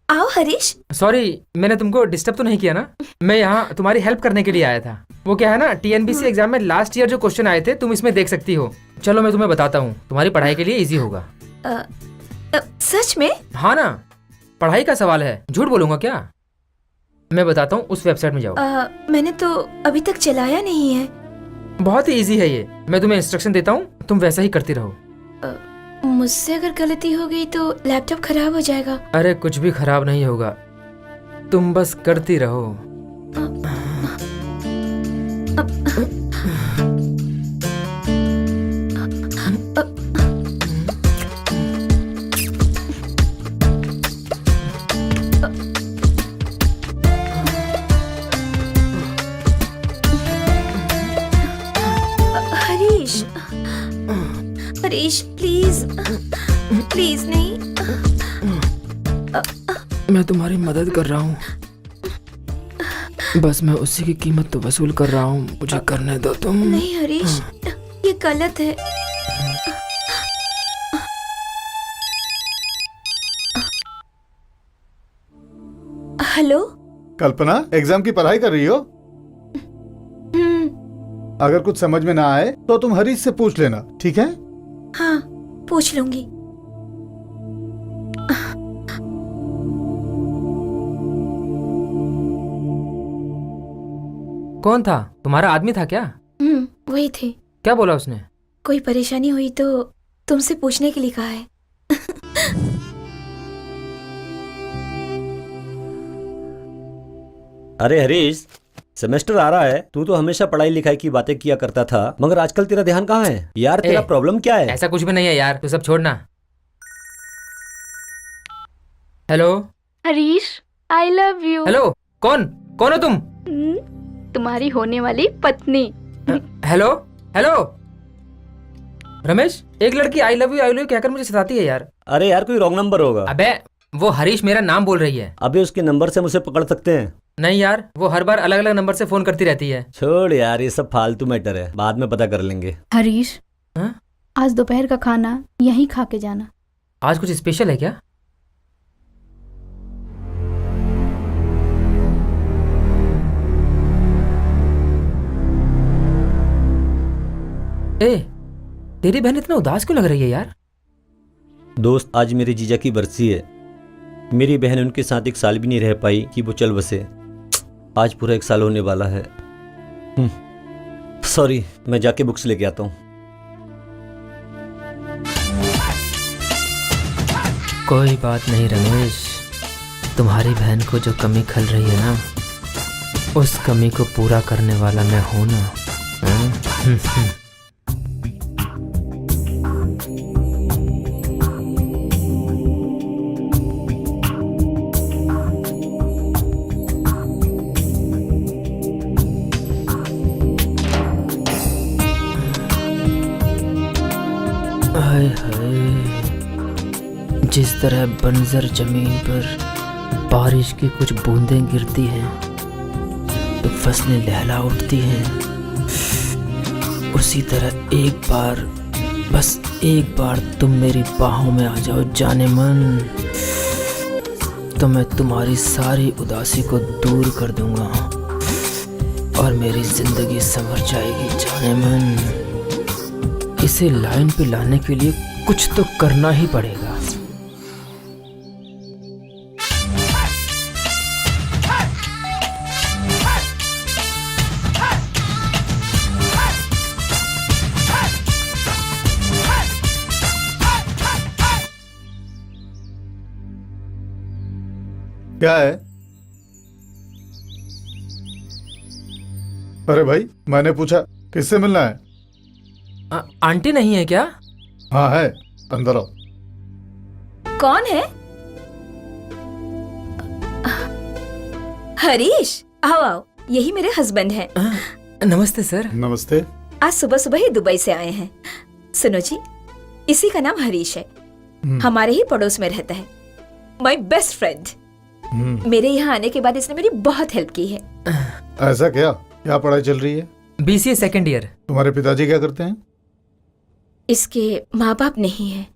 F: आओ हरीश।
B: सॉरी, मैंने तुमको डिस्टर्ब तो नहीं किया ना? मैं यहाँ तुम्हारी हेल्प करने के लिए आया था। वो क्या है ना, TNPSC एग्जाम में लास्ट ईयर जो क्वेश्चन आए थे, तुम इसमें देख सकती हो। चलो मैं तुम्हें बताता हूँ, तुम्हारी पढ़ाई के लिए इजी होगा।
F: सच में?
B: हाँ ना, पढ़ाई का सवाल है, झूठ बोलूंगा क्या? मैं बताता हूँ, उस वेबसाइट में जाओ।
F: मैंने तो अभी तक चलाया नहीं है।
B: बहुत ही इजी है ये, मैं तुम्हें इंस्ट्रक्शन देता हूँ, तुम वैसा ही करती रहो।
F: मुझसे अगर गलती हो गई तो लैपटॉप खराब हो जाएगा।
B: अरे कुछ भी खराब नहीं होगा, तुम बस करती रहो।
F: हरीश, हरीश प्लीज।
C: नहीं।
B: मैं तुम्हारी मदद कर रहा हूँ, बस मैं उसी की कीमत तो वसूल कर रहा हूँ, मुझे करने दो तुम।
F: नहीं हरीश, ये गलत है। हेलो।
I: कल्पना, एग्जाम की पढ़ाई कर रही हो? अगर कुछ समझ में ना आए तो तुम हरीश से पूछ लेना, ठीक है?
F: हाँ, पूछ लूंगी।
B: कौन था? तुम्हारा आदमी था क्या?
F: वही थे।
B: क्या बोला उसने?
F: कोई परेशानी हुई तो तुमसे पूछने के लिए कहा है।
E: अरे हरीश, सेमेस्टर आ रहा है, तू तो हमेशा पढ़ाई लिखाई की बातें किया करता था, मगर आजकल तेरा ध्यान कहाँ है यार? तेरा प्रॉब्लम क्या है?
B: ऐसा कुछ भी नहीं है यार, तू सब छोड़ना। Hello
C: Harish, I love you.
B: Hello, कौन कौन हो तुम?
C: तुम्हारी होने वाली पत्नी।
B: हेलो हेलो रमेश, एक लड़की आई लव यू कहकर मुझे सताती है यार।
E: अरे यार, कोई रॉन्ग नंबर होगा।
B: अबे वो हरीश मेरा नाम बोल रही है।
E: अबे उसके नंबर से मुझे पकड़ सकते हैं?
B: नहीं यार, वो हर बार अलग अलग नंबर से फोन करती रहती है।
E: छोड़ यार, ये सब फालतू मैटर है, बाद में पता कर लेंगे।
C: हरीश,
B: हाँ?
C: आज दोपहर का खाना यहीं खा के जाना।
B: आज कुछ स्पेशल है क्या? ए, तेरी बहन इतना उदास क्यों लग रही है यार?
E: दोस्त, आज मेरे जीजा की बरसी है। मेरी बहन उनके साथ एक साल भी नहीं रह पाई कि वो चल बसे। आज पूरा 1 साल होने वाला है। सॉरी, मैं जाके बुक्स लेके आता हूँ।
B: कोई बात नहीं रमेश, तुम्हारी बहन को जो कमी खल रही है ना, उस कमी को पूरा करने वाला मैं हूं ना। हाय हाय, जिस तरह बंजर जमीन पर बारिश की कुछ बूंदें गिरती हैं तो फसलें लहला उठती हैं, उसी तरह एक बार, बस एक बार तुम मेरी बाहों में आ जाओ जाने मन, तो मैं तुम्हारी सारी उदासी को दूर कर दूंगा और मेरी जिंदगी संवर जाएगी जाने मन। इसे लाइन पे लाने के लिए कुछ तो करना ही पड़ेगा।
I: क्या है? अरे भाई, मैंने पूछा किससे मिलना है?
B: आंटी नहीं है क्या?
I: हाँ है, अंदर आओ।
F: कौन है? हरीश, आओ आओ, यही मेरे हस्बैंड हैं।
B: नमस्ते सर।
I: नमस्ते।
F: आज सुबह सुबह ही दुबई से आए हैं। सुनो जी, इसी का नाम हरीश है, हमारे ही पड़ोस में रहता है, माय बेस्ट फ्रेंड। मेरे यहाँ आने के बाद इसने मेरी बहुत हेल्प की है।
I: ऐसा क्या पढ़ाई चल रही है?
B: BCA second year.
I: तुम्हारे पिताजी क्या करते हैं?
F: इसके माँ बाप नहीं है,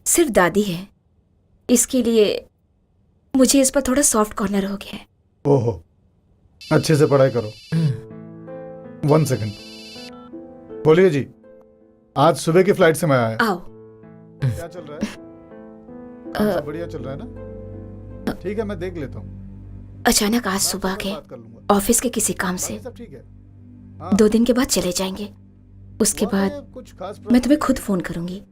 F: सिर्फ दादी है, इसके लिए मुझे इस पर थोड़ा सॉफ्ट कॉर्नर हो गया है।
I: ओहो, अच्छे से पढ़ाई करो। 1 सेकंड। बोलिए जी, आज सुबह की फ्लाइट से मैं आया।
F: आओ।
I: क्या चल रहा है? सब बढ़िया चल रहा है ना? ठीक है, मैं देख लेता हूँ।
F: अचानक आज सुबह के ऑफिस के किसी काम से
I: सब ठीक है।
F: 2 दिन के बाद चले जाएंगे, उसके बाद मैं तुम्हें खुद फोन करूंगी।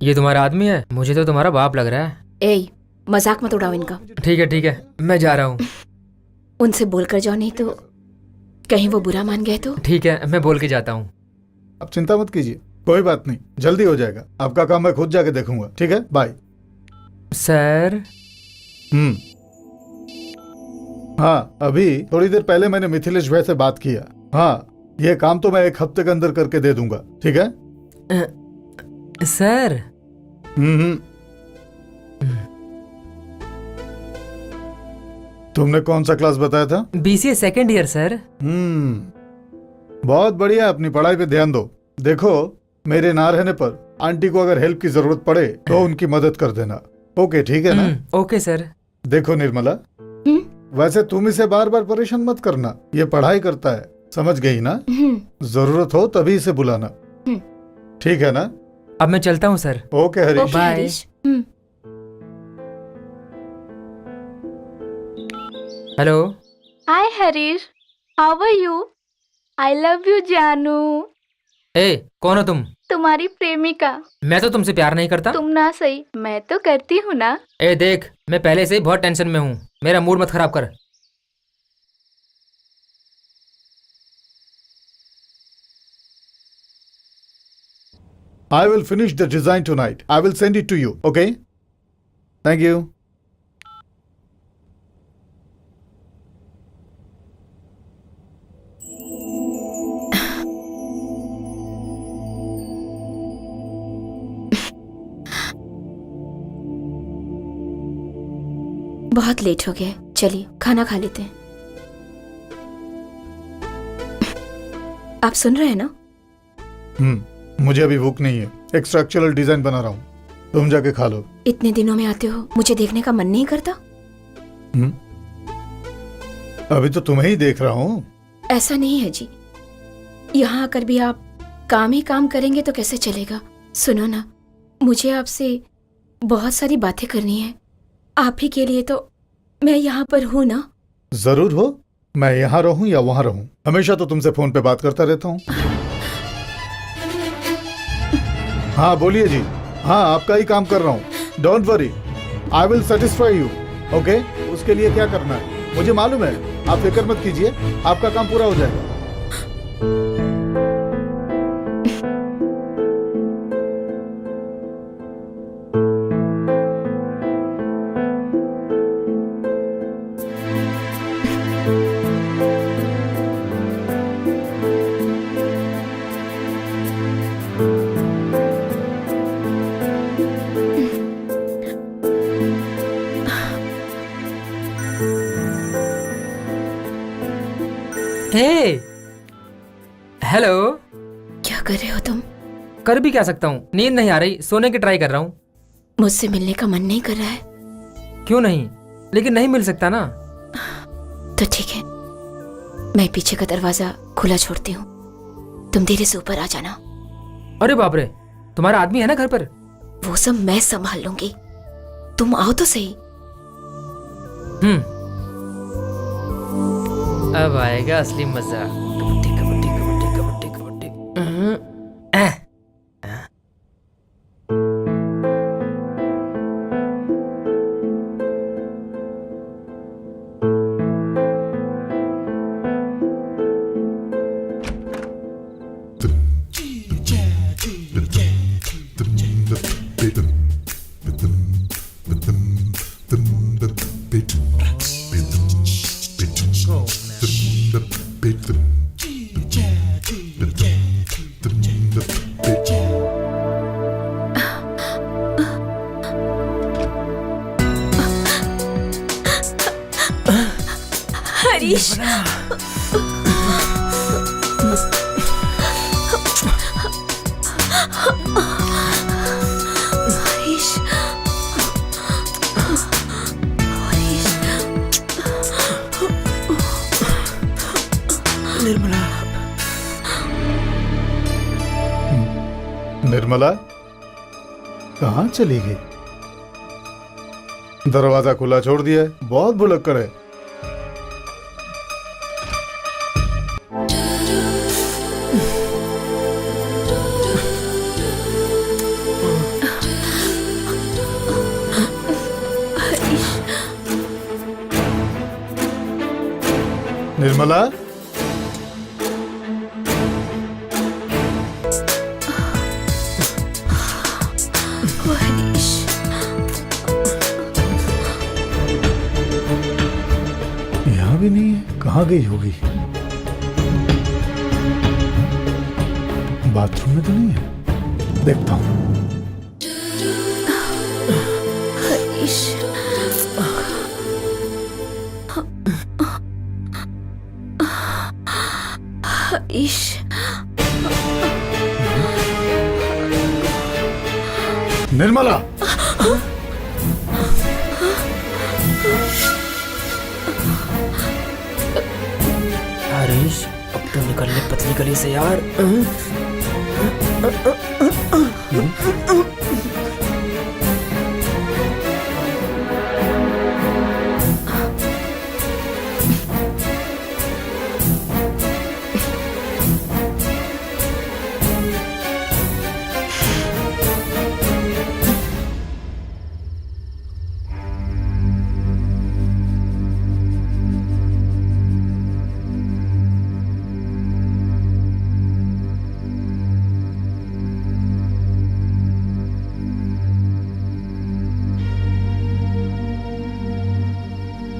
B: ये तुम्हारा आदमी है? मुझे तो तुम्हारा बाप लग रहा है।
F: ए, मजाक मत उड़ाओ इनका।
B: ठीक है, मैं जा रहा हूँ।
F: उनसे बोल कर जाओ, नहीं तो कहीं वो बुरा मान गए तो।
B: ठीक है, मैं बोल के जाता हूँ।
I: अब चिंता मत कीजिए, कोई बात नहीं, जल्दी हो जाएगा। आपका काम मैं खुद जाके देखूंगा। ठीक है, बाय।
B: सर।
I: हाँ, अभी थोड़ी देर पहले मैंने मिथिलेश भाई से बात किया। हाँ, ये काम तो मैं 1 हफ्ते के अंदर करके दे दूंगा। ठीक है
B: सर।
I: तुमने कौन सा क्लास बताया था?
B: BCA second year sir.
I: बहुत बढ़िया, अपनी पढ़ाई पे ध्यान दो। देखो, मेरे ना रहने पर आंटी को अगर हेल्प की जरूरत पड़े तो उनकी मदद कर देना। ओके, ठीक है ना?
B: Okay sir.
I: देखो निर्मला, वैसे तुम इसे बार बार परेशान मत करना, ये पढ़ाई करता है, समझ गई ना? जरूरत हो तभी इसे बुलाना, ठीक है ना?
B: अब मैं चलता हूँ sir.
I: Okay Harish.
B: Bye.
F: Harish.
B: Hello.
C: Hi Harish, how are you? I love you जानू।
B: ए, कौन हो तुम?
C: तुम्हारी प्रेमिका।
B: मैं तो तुमसे प्यार नहीं करता।
C: तुम ना सही, मैं तो करती हूँ ना।
B: ए देख, मैं पहले से ही बहुत टेंशन में हूँ, मेरा मूड मत खराब कर।
I: I will finish the design tonight. I will send it to you, okay? Thank you.
F: बहुत लेट हो गया, चलिए खाना खा लेते हैं। आप सुन रहे हैं ना?
I: मुझे अभी भूख नहीं है, एक स्ट्रक्चरल डिजाइन बना रहा हूँ, तुम जाके खा लो।
F: इतने दिनों में आते हो, मुझे देखने का मन नहीं करता?
I: अभी तो तुम्हें ही देख रहा हूँ।
F: ऐसा नहीं है जी, यहाँ आकर भी आप काम ही काम करेंगे तो कैसे चलेगा? सुनो ना, मुझे आपसे बहुत सारी बातें करनी है, आप ही के लिए तो मैं यहाँ पर हूँ ना।
I: जरूर हो, मैं यहाँ रहूँ या वहाँ रहूँ, हमेशा तो तुमसे फोन पे बात करता रहता हूँ। हाँ बोलिए जी। हाँ, आपका ही काम कर रहा हूँ, don't worry, I will satisfy you, okay? उसके लिए क्या करना है मुझे मालूम है, आप फिक्र मत कीजिए, आपका काम पूरा हो जाएगा।
B: हे, हेलो।
F: क्या कर रहे हो तुम?
B: कर भी क्या सकता हूँ, नींद नहीं आ रही, सोने की ट्राई कर रहा हूँ।
F: मुझसे मिलने का मन नहीं कर रहा है?
B: क्यों नहीं, लेकिन नहीं मिल सकता ना।
F: तो ठीक है, मैं पीछे का दरवाजा खुला छोड़ती हूँ, तुम धीरे से ऊपर आ जाना।
B: अरे बाप रे, तुम्हारा आदमी है ना घर पर?
F: वो सब मैं संभाल लूंगी, तुम आओ तो सही।
B: अब आएगा असली मजा। कबड्डी कबड्डी कबड्डी कबड्डी कबड्डी।
F: हरीश, हरीश,
B: निर्मला।
I: निर्मला कहाँ चली गई? दरवाजा खुला छोड़ दिया है, बहुत भुलक्कड़ है। निर्मला,
F: हरीश,
I: यहाँ भी नहीं है, कहाँ गई होगी? बाथरूम में तो नहीं है, देखता हूँ।
F: हरीश, हरीश,
I: निर्मला,
B: हरीश, अब तो निकल ले पतली गली से यार।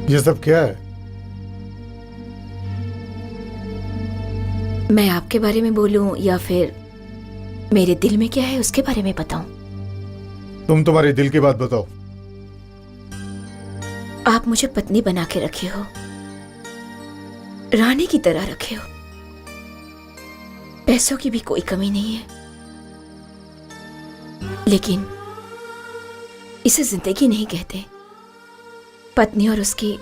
I: ये सब क्या है?
F: मैं आपके बारे में बोलूं या फिर मेरे दिल में क्या है उसके बारे में बताऊं?
I: तुम तुम्हारे दिल की बात बताओ।
F: आप मुझे पत्नी बना के रखे हो, रानी की तरह रखे हो। पैसों की भी कोई कमी नहीं है, लेकिन इसे जिंदगी नहीं कहते। पत्नी और उसके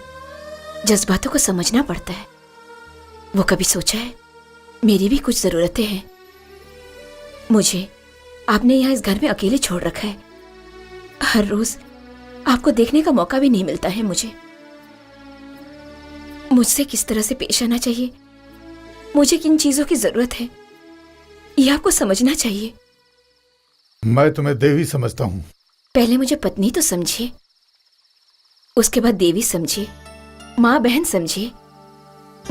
F: जज्बातों को समझना पड़ता है। वो कभी सोचा है मेरी भी कुछ जरूरतें हैं? मुझे आपने यहाँ इस घर में अकेले छोड़ रखा है। हर रोज आपको देखने का मौका भी नहीं मिलता है। मुझसे किस तरह से पेश आना चाहिए, मुझे किन चीजों की जरूरत है, ये आपको समझना चाहिए।
I: मैं तुम्हें देवी समझता हूँ।
F: पहले मुझे पत्नी तो समझिए, उसके बाद देवी समझिए, माँ बहन समझिए,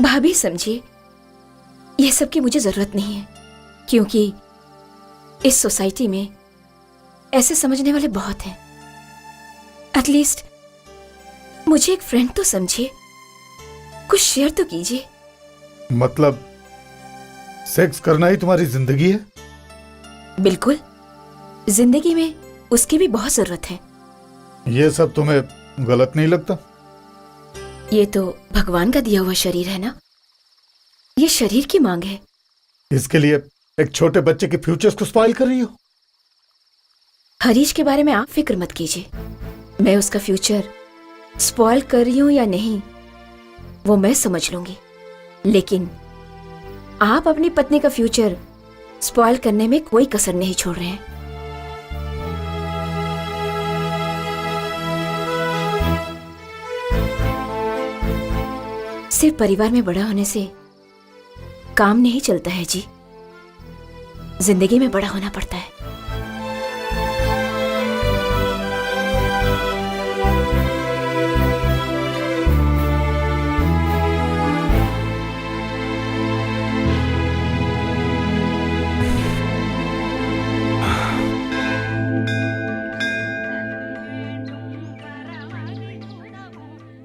F: भाभी समझिए। यह सब की मुझे जरूरत नहीं है, क्योंकि इस सोसाइटी में ऐसे समझने वाले बहुत हैं। एटलीस्ट मुझे एक फ्रेंड तो समझिए, कुछ शेयर तो कीजिए।
I: मतलब सेक्स करना ही तुम्हारी जिंदगी है?
F: बिल्कुल, जिंदगी में उसकी भी बहुत जरूरत है।
I: ये सब तुम्हें गलत नहीं लगता?
F: ये तो भगवान का दिया हुआ शरीर है ना, ये शरीर की मांग है।
I: इसके लिए एक छोटे बच्चे के फ्यूचर्स को स्पॉइल कर रही हो?
F: हरीश के बारे में आप फिक्र मत कीजिए। मैं उसका फ्यूचर स्पॉइल कर रही हूं या नहीं वो मैं समझ लूंगी, लेकिन आप अपनी पत्नी का फ्यूचर स्पॉइल करने में कोई कसर नहीं छोड़ रहे हैं। सिर्फ परिवार में बड़ा होने से काम नहीं चलता है जी, जिंदगी में बड़ा होना पड़ता है।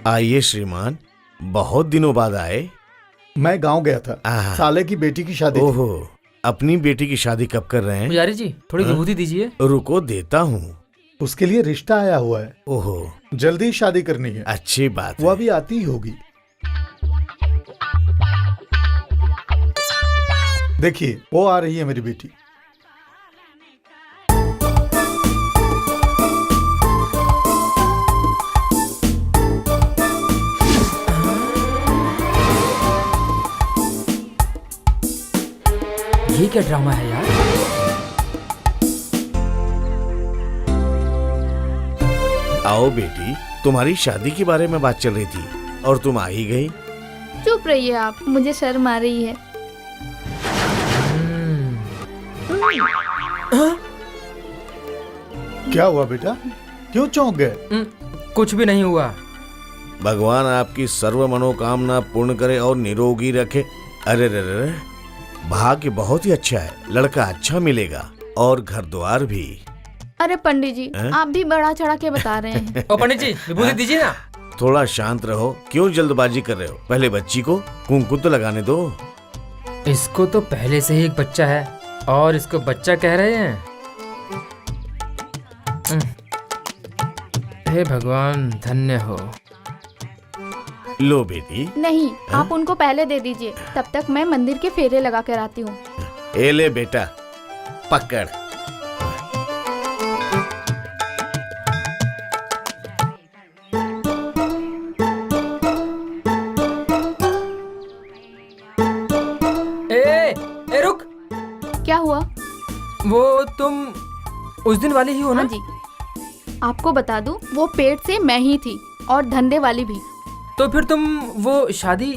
J: आइए श्रीमान, बहुत दिनों बाद आए।
I: मैं गांव गया था, साले की बेटी की शादी थी।
J: ओहो, अपनी बेटी की शादी कब कर रहे हैं?
B: पुजारी जी थोड़ी विभूति दीजिए।
J: रुको देता हूँ।
I: उसके लिए रिश्ता आया हुआ है।
J: ओहो,
I: जल्दी शादी करनी है।
J: अच्छी बात
I: वो
J: है।
I: अभी आती ही होगी। देखिए वो आ रही है मेरी बेटी।
B: ये क्या ड्रामा है यार?
J: आओ बेटी, तुम्हारी शादी के बारे में बात चल रही थी और तुम आ ही गई।
K: चुप रहिए आप, मुझे शर्म आ रही है।
I: क्या हुआ बेटा, क्यों चौंक गए?
B: कुछ भी नहीं हुआ।
J: भगवान आपकी सर्व मनोकामना पूर्ण करे और निरोगी रखे। अरे रे रे, भाग्य बहुत ही अच्छा है, लड़का अच्छा मिलेगा और घर द्वार भी।
K: अरे पंडित जी, आप भी बड़ा चढ़ा के बता रहे हैं।
B: ओ पंडित जी विभूति दीजिए ना।
J: थोड़ा शांत रहो, क्यों जल्दबाजी कर रहे हो? पहले बच्ची को कुंकुम तो लगाने दो।
B: इसको तो पहले से ही एक बच्चा है और इसको बच्चा कह रहे हैं। हे भगवान, धन्य हो।
J: लो बेटी।
K: नहीं, आप उनको पहले दे दीजिए, तब तक मैं मंदिर के फेरे लगा कर आती हूँ।
J: ए ले बेटा, पकड़।
B: ए रुक।
K: क्या हुआ?
B: वो तुम उस दिन वाली ही हो ना?
K: हाँ जी। आपको बता दूं, वो पेट से मैं ही थी और धंधे वाली भी।
B: तो फिर तुम वो शादी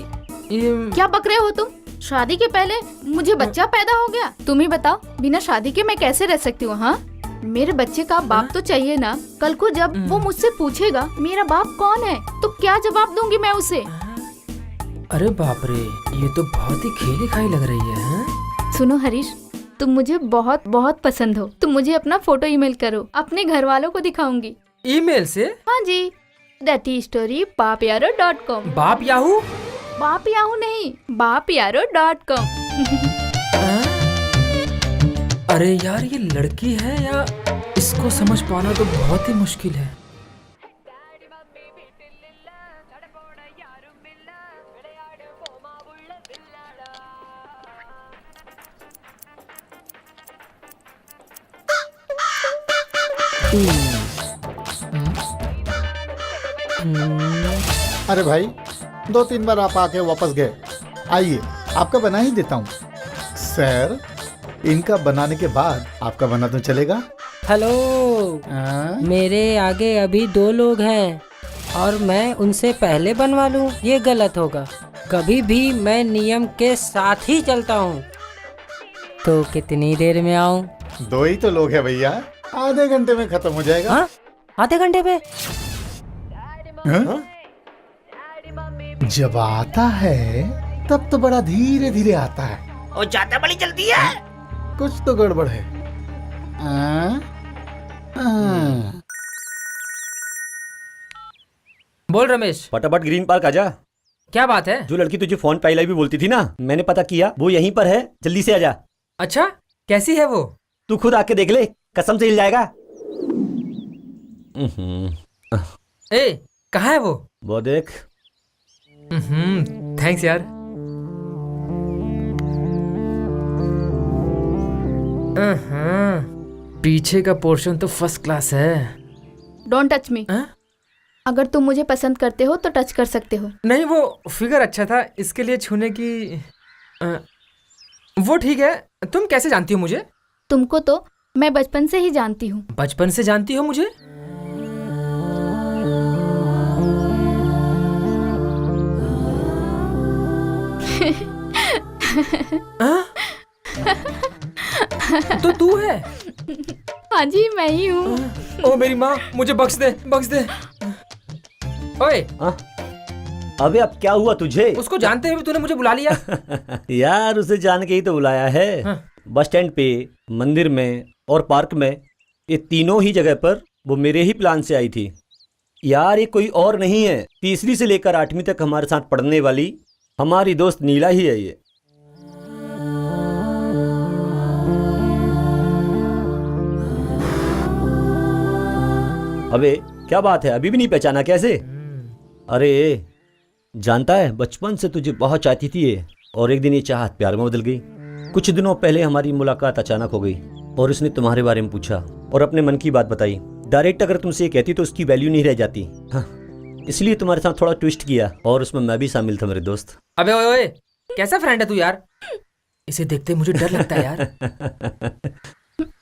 K: क्या बक रहे हो तुम? शादी के पहले मुझे बच्चा पैदा हो गया। तुम ही बताओ, बिना शादी के मैं कैसे रह सकती हूँ? हाँ, मेरे बच्चे का बाप तो चाहिए ना। कल को जब वो मुझसे पूछेगा मेरा बाप कौन है, तो क्या जवाब दूंगी मैं उसे?
B: अरे बाप रे, ये तो बहुत ही खेली खाई लग रही है। हाँ?
K: सुनो हरीश, तुम मुझे बहुत बहुत पसंद हो। तुम मुझे अपना फोटो ईमेल करो, अपने घर वालों को दिखाऊंगी।
B: ईमेल से?
K: हाँ जी, datistory@baapyaro.com।
B: बाप याहू?
K: बाप याहू नहीं, baapyaro.com।
B: अरे यार, ये लड़की है या इसको समझ पाना तो बहुत ही मुश्किल है।
I: अरे भाई, 2-3 बार आप आके वापस गए। आइए, आपका बना ही देता हूँ। सर, इनका बनाने के बाद आपका बना तो चलेगा?
G: हेलो, मेरे आगे अभी 2 लोग हैं और मैं उनसे पहले बनवा लूं, ये गलत होगा। कभी भी मैं नियम के साथ ही चलता हूँ। तो कितनी देर में आऊँ?
I: 2 ही तो लोग हैं भैया, आधे घंटे में खत्म हो जाएगा।
G: हाँ? आधे घंटे में?
I: हाँ? जब आता है तब तो बड़ा धीरे धीरे आता है
G: और ज्यादा बड़ी जल्दी है।
I: कुछ तो गड़बड़ है।
B: बोल रमेश।
E: फटाफट ग्रीन पार्क आजा।
B: क्या बात है?
E: जो लड़की तुझे फोन पे आई लव यू बोलती थी ना, मैंने पता किया, वो यहीं पर है। जल्दी से आजा।
B: अच्छा, कैसी है वो?
E: तू खुद आके देख ले, कसम से हिल जाएगा।
B: ए, कहाँ है वो?
E: वो देख।
B: थैंक्स यार। पीछे का पोर्शन तो फर्स्ट क्लास है।
K: Don't touch me. अगर तुम मुझे पसंद करते हो तो टच कर सकते हो।
B: नहीं, वो फिगर अच्छा था, इसके लिए छूने की वो ठीक है। तुम कैसे जानती हो मुझे?
K: तुमको तो मैं बचपन से ही जानती हूँ।
B: बचपन से जानती हो मुझे? तो तू है?
K: हाँ जी, मैं ही हूँ।
B: ओ मेरी माँ, मुझे बख्श दे, बख्श दे। ओए,
E: अबे अब क्या हुआ तुझे?
B: उसको जानते हुए तूने मुझे बुला लिया?
E: यार, उसे जान के ही तो बुलाया है। बस स्टैंड पे, मंदिर में और पार्क में, ये तीनों ही जगह पर वो मेरे ही प्लान से आई थी। यार, ये कोई और नहीं है, तीसरी से लेकर 8वीं तक हमारे साथ पढ़ने वाली हमारी दोस्त नीला ही है ये। अबे क्या बात है, अभी भी नहीं पहचाना कैसे? अरे जानता है, बचपन से तुझे बहुत चाहती थी ये, और एक दिन ये चाहत प्यार में बदल गई। कुछ दिनों पहले हमारी मुलाकात अचानक हो गई और उसने तुम्हारे बारे में पूछा और अपने मन की बात बताई। डायरेक्ट अगर तुमसे ये कहती तो उसकी वैल्यू नहीं रह जाती। हाँ, इसलिए तुम्हारे साथ थोड़ा ट्विस्ट किया और उसमें मैं भी शामिल था मेरे दोस्त।
B: अबे ओए ओए, कैसा फ्रेंड है तू यार? इसे देखते मुझे डर लगता है यार।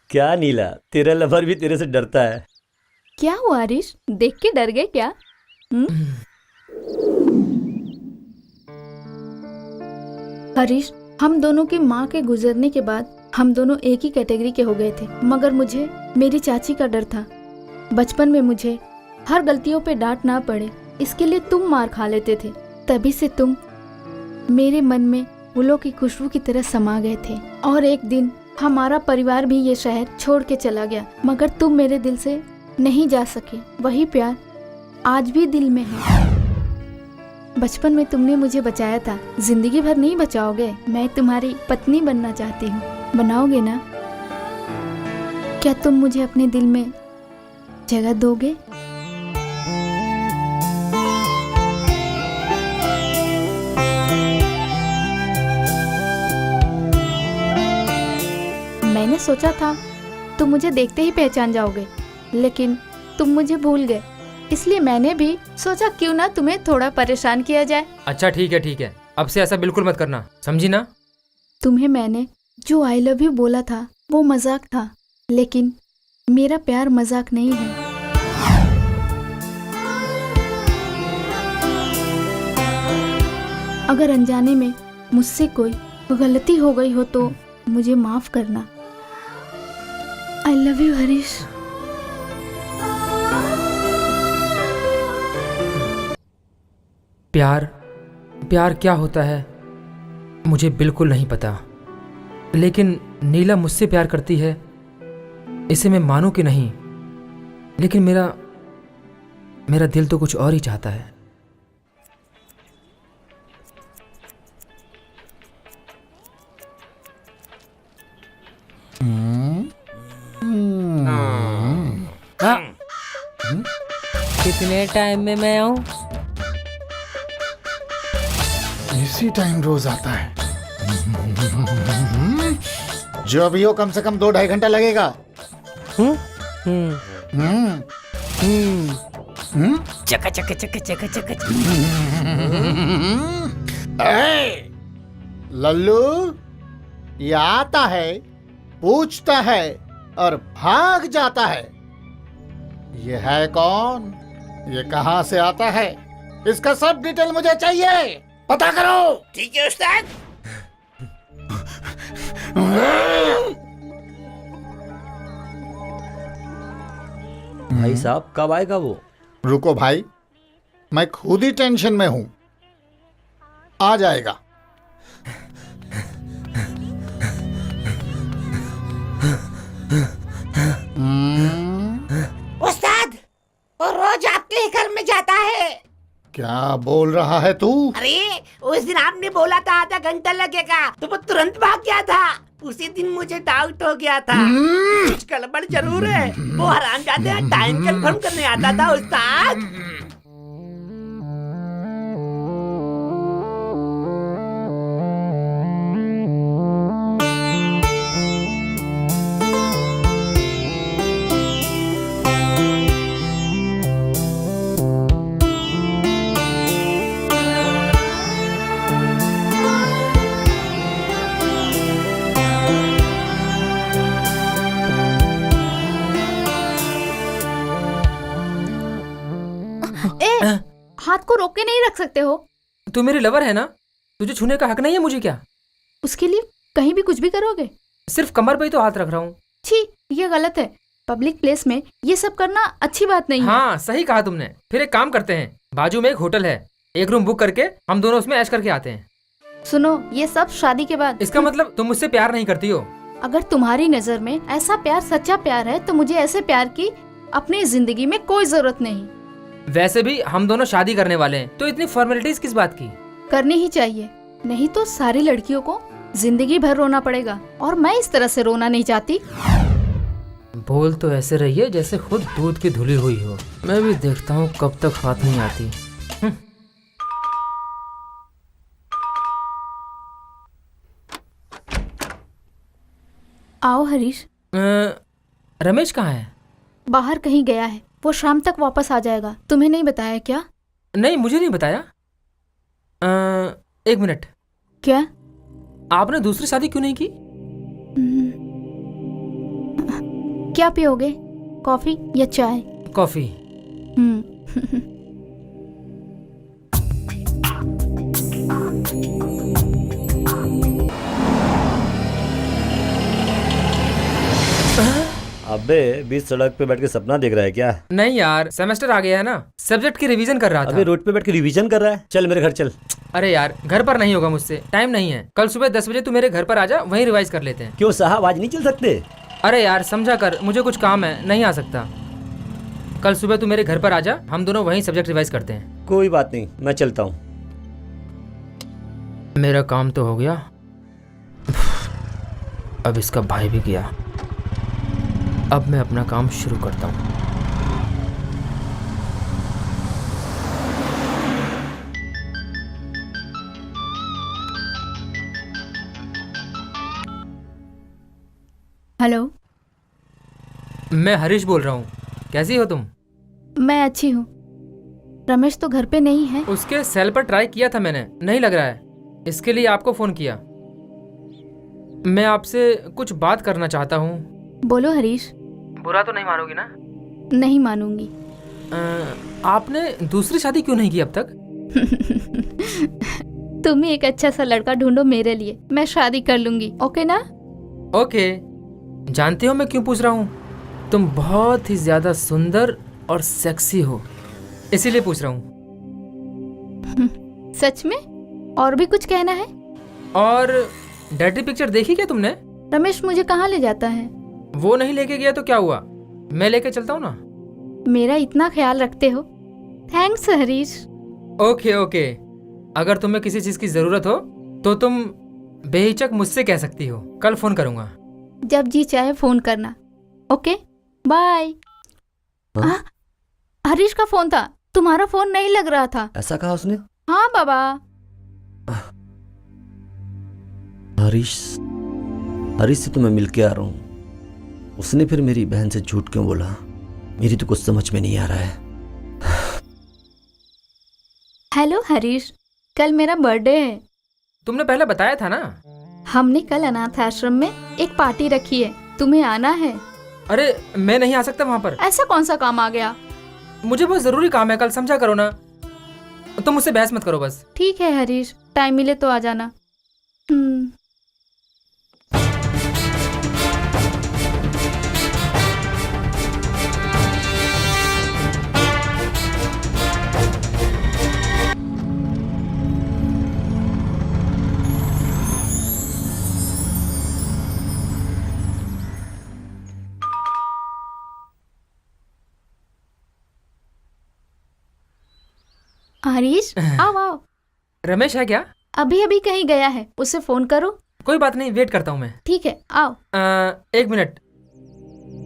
E: क्या नीला, तेरा लवर भी तेरे से डरता है।
K: क्या हुआ हरीश, देख के डर गए क्या? हरीश, हम दोनों की माँ के गुजरने के बाद हम दोनों एक ही कैटेगरी के हो गए थे, मगर मुझे मेरी चाची का डर था। बचपन में मुझे हर गलतियों पे डांट ना पड़े, इसके लिए तुम मार खा लेते थे। तभी से तुम मेरे मन में फूलों की खुशबू की तरह समा गए थे। और एक दिन हमारा परिवार भी ये शहर छोड़ के चला गया, मगर तुम मेरे दिल से नहीं जा सके। वही प्यार आज भी दिल में है। बचपन में तुमने मुझे बचाया था, जिंदगी भर नहीं बचाओगे? मैं तुम्हारी पत्नी बनना चाहती हूँ, बनाओगे ना? क्या तुम मुझे अपने दिल में जगह दोगे? सोचा था तुम मुझे देखते ही पहचान जाओगे, लेकिन तुम मुझे भूल गए। इसलिए मैंने भी सोचा क्यों ना तुम्हें थोड़ा परेशान किया जाए।
B: अच्छा ठीक है, अब से ऐसा बिल्कुल मत करना, समझी ना?
K: तुम्हें मैंने जो आई लव यू बोला था वो मजाक था, लेकिन मेरा प्यार मजाक नहीं है। अगर अनजाने में मुझसे कोई गलती हो गई हो तो मुझे माफ करना। आई लव यू हरीश।
B: प्यार क्या होता है मुझे बिल्कुल नहीं पता, लेकिन नीला मुझसे प्यार करती है इसे मैं मानूं कि नहीं, लेकिन मेरा दिल तो कुछ और ही चाहता है।
G: कितने टाइम में मैं आऊं?
I: इसी टाइम रोज आता है। जो भी हो कम से कम 2-2.5 घंटा लगेगा।
G: चका चका चका चका चका।
I: लल्लू, ये आता है, पूछता है और भाग जाता है। ये है कौन? ये कहाँ से आता है? इसका सब डिटेल मुझे चाहिए, पता करो।
J: ठीक है उस्ताद।
E: भाई साहब कब आएगा वो?
I: रुको भाई, मैं खुद ही टेंशन में हूं। आ जाएगा।
D: उस्ताद, वो रोज आपके घर में जाता है।
I: क्या बोल रहा है तू?
D: अरे उस दिन आपने बोला था आधा घंटा लगेगा, तो वो तुरंत भाग गया था। उसी दिन मुझे डाउट हो गया था, कुछ गड़बड़ जरूर है। वो हरामजादा टाइम कंफर्म करने आता था उस्ताद।
K: हाथ को रोक के नहीं रख सकते हो?
B: तू मेरी लवर है ना, तुझे छूने का हक नहीं है मुझे क्या?
K: उसके लिए कहीं भी कुछ भी करोगे?
B: सिर्फ कमर पे ही तो हाथ रख रहा हूँ।
K: छी, ये गलत है। पब्लिक प्लेस में ये सब करना अच्छी बात नहीं है।
B: हाँ सही कहा तुमने। फिर एक काम करते हैं, बाजू में एक होटल है, एक रूम बुक करके हम दोनों उसमें ऐश करके आते हैं।
K: सुनो, ये सब शादी के बाद।
B: इसका मतलब तुम मुझसे प्यार नहीं करती हो?
K: अगर तुम्हारी नजर में ऐसा प्यार सच्चा प्यार है तो मुझे ऐसे प्यार की अपनी जिंदगी में कोई जरूरत नहीं।
B: वैसे भी हम दोनों शादी करने वाले हैं, तो इतनी फॉर्मेलिटीज किस बात की?
K: करनी ही चाहिए, नहीं तो सारी लड़कियों को जिंदगी भर रोना पड़ेगा, और मैं इस तरह से रोना नहीं चाहती।
B: बोल तो ऐसे रही है जैसे खुद दूध की धुली हुई हो। मैं भी देखता हूँ कब तक हाथ नहीं आती।
K: आओ हरीश।
B: रमेश कहाँ है?
K: बाहर कहीं गया है, वो शाम तक वापस आ जाएगा। तुम्हें नहीं बताया क्या?
B: नहीं, मुझे नहीं बताया। एक मिनट,
K: क्या?
B: आपने दूसरी शादी क्यों नहीं की?
K: क्या पियोगे, कॉफी या चाय?
B: कॉफी।
E: अबे बीच सड़क पे बैठ के सपना देख रहा है क्या?
B: नहीं यार, सेमेस्टर आ गया है ना, सब्जेक्ट की रिवीजन कर रहा था।
E: अबे रोड पे बैठ के रिवीजन कर रहा है? चल मेरे घर चल।
B: अरे यार घर पर नहीं होगा मुझसे, टाइम नहीं है। कल सुबह 10 बजे तू मेरे घर पर आ जा, वहीं रिवाइज कर लेते हैं।
E: क्यों साहब, आज नहीं चल सकते?
B: अरे यार समझा कर, मुझे कुछ काम है, नहीं आ सकता। कल सुबह तू मेरे घर पर आ जा, हम दोनों वहीं सब्जेक्ट रिवाइज करते हैं।
E: कोई बात नहीं, मैं चलता हूँ।
B: मेरा काम तो हो गया, अब इसका भाई भी गया। अब मैं अपना काम शुरू करता हूँ।
K: हेलो,
B: मैं हरीश बोल रहा हूँ। कैसी हो तुम?
K: मैं अच्छी हूँ। रमेश तो घर पे नहीं है।
B: उसके सेल पर ट्राई किया था मैंने, नहीं लग रहा है, इसके लिए आपको फोन किया। मैं आपसे कुछ बात करना चाहता हूँ।
K: बोलो हरीश।
B: बुरा तो नहीं मानोगी ना?
K: नहीं मानूंगी।
B: आपने दूसरी शादी क्यों नहीं की अब तक?
K: तुम ही एक अच्छा सा लड़का ढूंढो मेरे लिए, मैं शादी कर लूंगी। ओके ना?
B: ओके। जानते हो मैं क्यों पूछ रहा हूँ? तुम बहुत ही ज्यादा सुंदर और सेक्सी हो, इसीलिए पूछ रहा हूँ।
K: सच में? और भी कुछ कहना है?
B: और डर्टी पिक्चर देखी क्या तुमने?
K: रमेश मुझे कहाँ ले जाता है?
B: वो नहीं लेके गया तो क्या हुआ, मैं लेके चलता हूँ ना।
K: मेरा इतना ख्याल रखते हो, थैंक्स हरीश।
B: ओके ओके, अगर तुम्हें किसी चीज की जरूरत हो तो तुम बेहिचक मुझसे कह सकती हो। कल फोन करूंगा।
K: जब जी चाहे फोन करना। Okay bye. हरीश का फोन था, तुम्हारा फोन नहीं लग रहा था।
E: ऐसा कहा उसने?
K: हाँ बाबा।
E: हरीश से तो मैं मिल के आ रहा हूँ, उसने फिर मेरी बहन से झूठ क्यों बोला? मेरी तो कुछ समझ में नहीं आ रहा है।
K: हेलो हरीश, कल मेरा बर्थडे है।
B: तुमने पहले बताया था ना।
K: हमने कल अनाथ आश्रम में एक पार्टी रखी है, तुम्हें आना है।
B: अरे मैं नहीं आ सकता वहाँ पर।
K: ऐसा कौन सा काम आ गया?
B: मुझे बहुत जरूरी काम है, कल समझा करो ना। तुम मुझसे बहस मत करो बस।
K: ठीक है हरीश, टाइम मिले तो आ जाना। हरीश आओ आओ।
B: रमेश है क्या?
K: अभी अभी कहीं गया है, उसे फोन करो।
B: कोई बात नहीं, वेट करता हूँ मैं।
K: ठीक है आओ।
B: एक मिनट,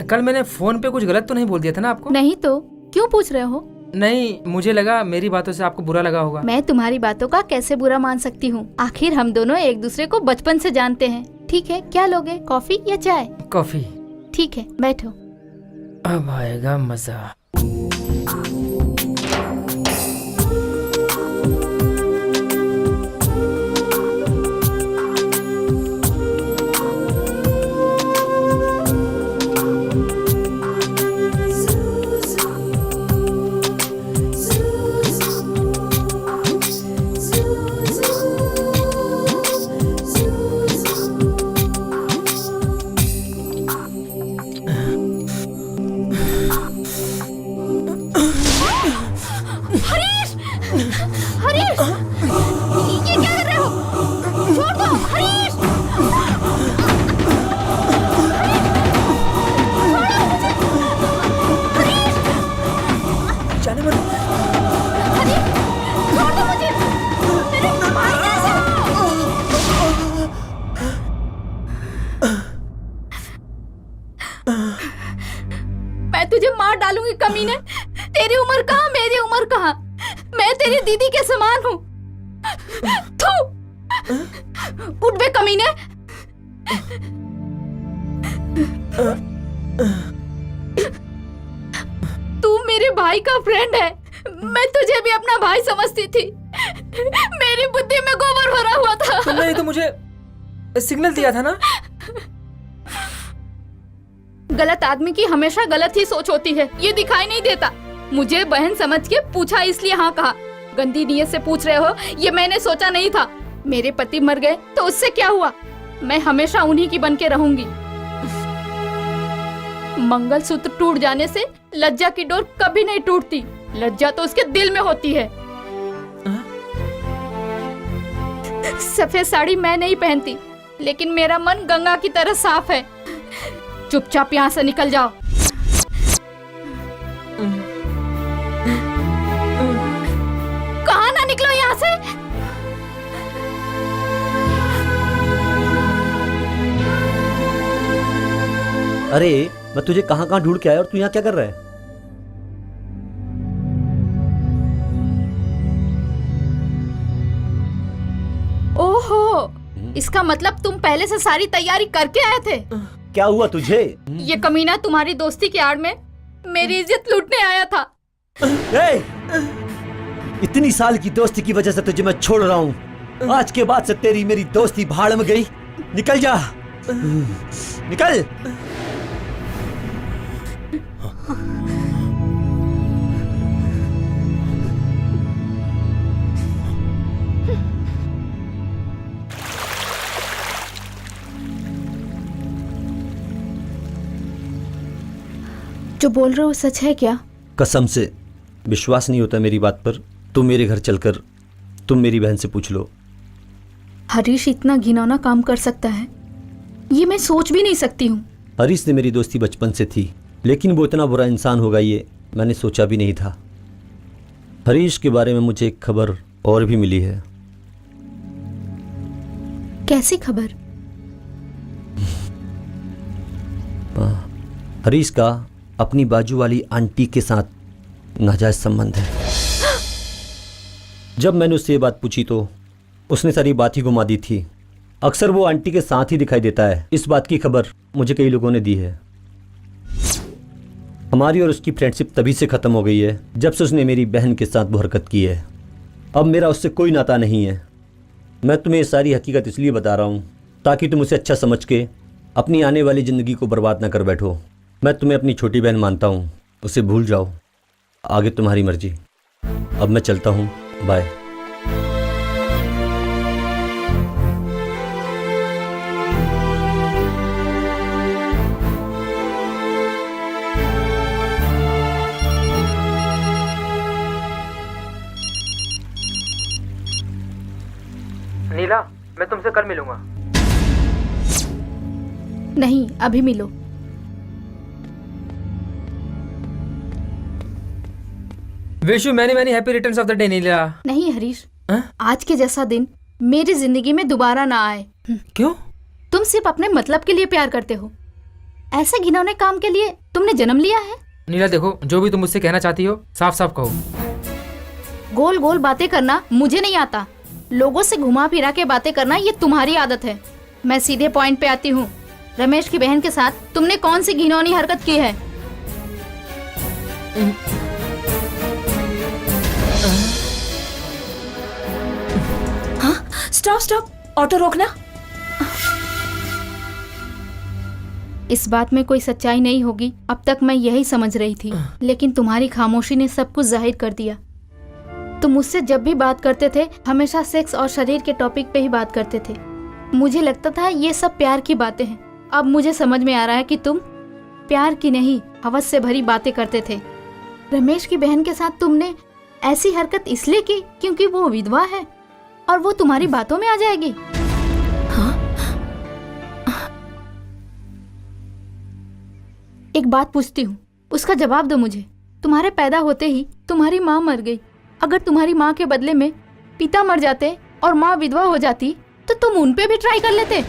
B: कल मैंने फोन पे कुछ गलत तो नहीं बोल दिया था ना आपको?
K: नहीं तो क्यों पूछ रहे हो?
B: नहीं, मुझे लगा मेरी बातों से आपको बुरा लगा होगा।
K: मैं तुम्हारी बातों का कैसे बुरा मान सकती हूँ? आखिर हम दोनों एक दूसरे को बचपन से जानते हैं। ठीक है, क्या लोगे, कॉफी या चाय?
B: कॉफी।
K: ठीक है बैठो।
B: अब आएगा मजा।
K: मैं तुझे मार डालूंगी कमीने। तेरी उम्र कहाँ, मेरी उम्र कहाँ? मैं तेरी दीदी के समान हूँ। थू, उठ बे कमीने। तू मेरे भाई का फ्रेंड है, मैं तुझे भी अपना भाई समझती थी। मेरी बुद्धि में गोबर भरा हुआ था।
B: तुमने तो मुझे सिग्नल दिया था ना।
K: गलत आदमी की हमेशा गलत ही सोच होती है, ये दिखाई नहीं देता। मुझे बहन समझ के पूछा इसलिए हाँ कहा। गंदी नीयत से पूछ रहे हो, ये मैंने सोचा नहीं था। मेरे पति मर गए तो उससे क्या हुआ? मैं हमेशा उन्हीं की बन के रहूंगी। मंगलसूत्र टूट जाने से लज्जा की डोर कभी नहीं टूटती। लज्जा तो उसके दिल में होती है। सफेद साड़ी मैं नहीं पहनती, लेकिन मेरा मन गंगा की तरह साफ है। चुपचाप यहाँ से निकल जाओ। कहाँ ना निकलो यहाँ से।
E: अरे मैं तुझे कहाँ कहाँ ढूंढ के आया और तू यहाँ क्या कर रहा है?
K: ओहो, इसका मतलब तुम पहले से सारी तैयारी करके आए थे।
E: क्या हुआ तुझे?
K: ये कमीना तुम्हारी दोस्ती की आड़ में मेरी इज्जत लूटने आया था।
E: ए! इतनी साल की दोस्ती की वजह से तुझे मैं छोड़ रहा हूँ। आज के बाद से तेरी मेरी दोस्ती भाड़ में गई। निकल जा, निकल।
K: जो बोल रहे हो सच है क्या?
E: कसम से विश्वास नहीं होता मेरी बात पर? तुम मेरे घर चलकर तुम मेरी बहन से पूछ लो।
K: हरीश इतना घिनौना काम कर सकता है, ये मैं सोच भी नहीं सकती हूँ।
E: हरीश से मेरी दोस्ती बचपन से थी, लेकिन वो इतना बुरा इंसान होगा ये मैंने सोचा भी नहीं था। हरीश के बारे में मुझे एक खबर और भी मिली है।
K: कैसी खबर?
E: हरीश का अपनी बाजू वाली आंटी के साथ नाजायज संबंध है। जब मैंने उससे ये बात पूछी तो उसने सारी बात ही घुमा दी थी। अक्सर वो आंटी के साथ ही दिखाई देता है। इस बात की खबर मुझे कई लोगों ने दी है। हमारी और उसकी फ्रेंडशिप तभी से ख़त्म हो गई है जब से उसने मेरी बहन के साथ वो हरकत की है। अब मेरा उससे कोई नाता नहीं है। मैं तुम्हें ये सारी हकीकत इसलिए बता रहा हूँ ताकि तुम उसे अच्छा समझ के अपनी आने वाली ज़िंदगी को बर्बाद ना कर बैठो। मैं तुम्हें अपनी छोटी बहन मानता हूँ, उसे भूल जाओ। आगे तुम्हारी मर्जी। अब मैं चलता हूँ, बाय।
B: नीला, मैं तुमसे कल मिलूंगा।
K: नहीं, अभी मिलो।
B: Wish you many many happy returns of the day Neela.
K: नहीं हरीश, आज के जैसा दिन मेरी जिंदगी में दोबारा ना आए।
B: क्यों?
K: तुम सिर्फ अपने मतलब के लिए प्यार करते हो। ऐसे घिनौने काम के लिए तुमने जन्म लिया है?
B: नीला देखो, जो भी तुम मुझसे कहना चाहती हो साफ साफ कहो।
K: गोल गोल बातें करना मुझे नहीं आता। लोगों से घुमा फिरा के बातें करना ये तुम्हारी आदत है। मैं सीधे पॉइंट पे आती हूँ। रमेश की बहन के साथ तुमने कौन सी घिनौनी हरकत की है?
F: स्टॉप स्टॉप, ऑटो रोकना।
K: इस बात में कोई सच्चाई नहीं होगी, अब तक मैं यही समझ रही थी, लेकिन तुम्हारी खामोशी ने सब कुछ जाहिर कर दिया। तुम मुझसे जब भी बात करते थे हमेशा सेक्स और शरीर के टॉपिक पे ही बात करते थे। मुझे लगता था ये सब प्यार की बातें हैं। अब मुझे समझ में आ रहा है कि तुम प्यार की नहीं, हवस से भरी बातें करते थे। रमेश की बहन के साथ तुमने ऐसी हरकत इसलिए की क्योंकि वो विधवा है और वो तुम्हारी बातों में आ जाएगी।
F: हाँ?
K: एक बात पूछती हूँ, उसका जवाब दो मुझे। तुम्हारे पैदा होते ही तुम्हारी माँ मर गई। अगर तुम्हारी माँ के बदले में पिता मर जाते और माँ विधवा हो जाती तो तुम उन पे भी ट्राई कर लेते।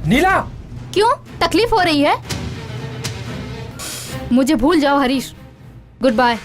B: नीला!
K: क्यों? तकलीफ हो रही है? मुझे भूल जाओ हरीश। Good bye.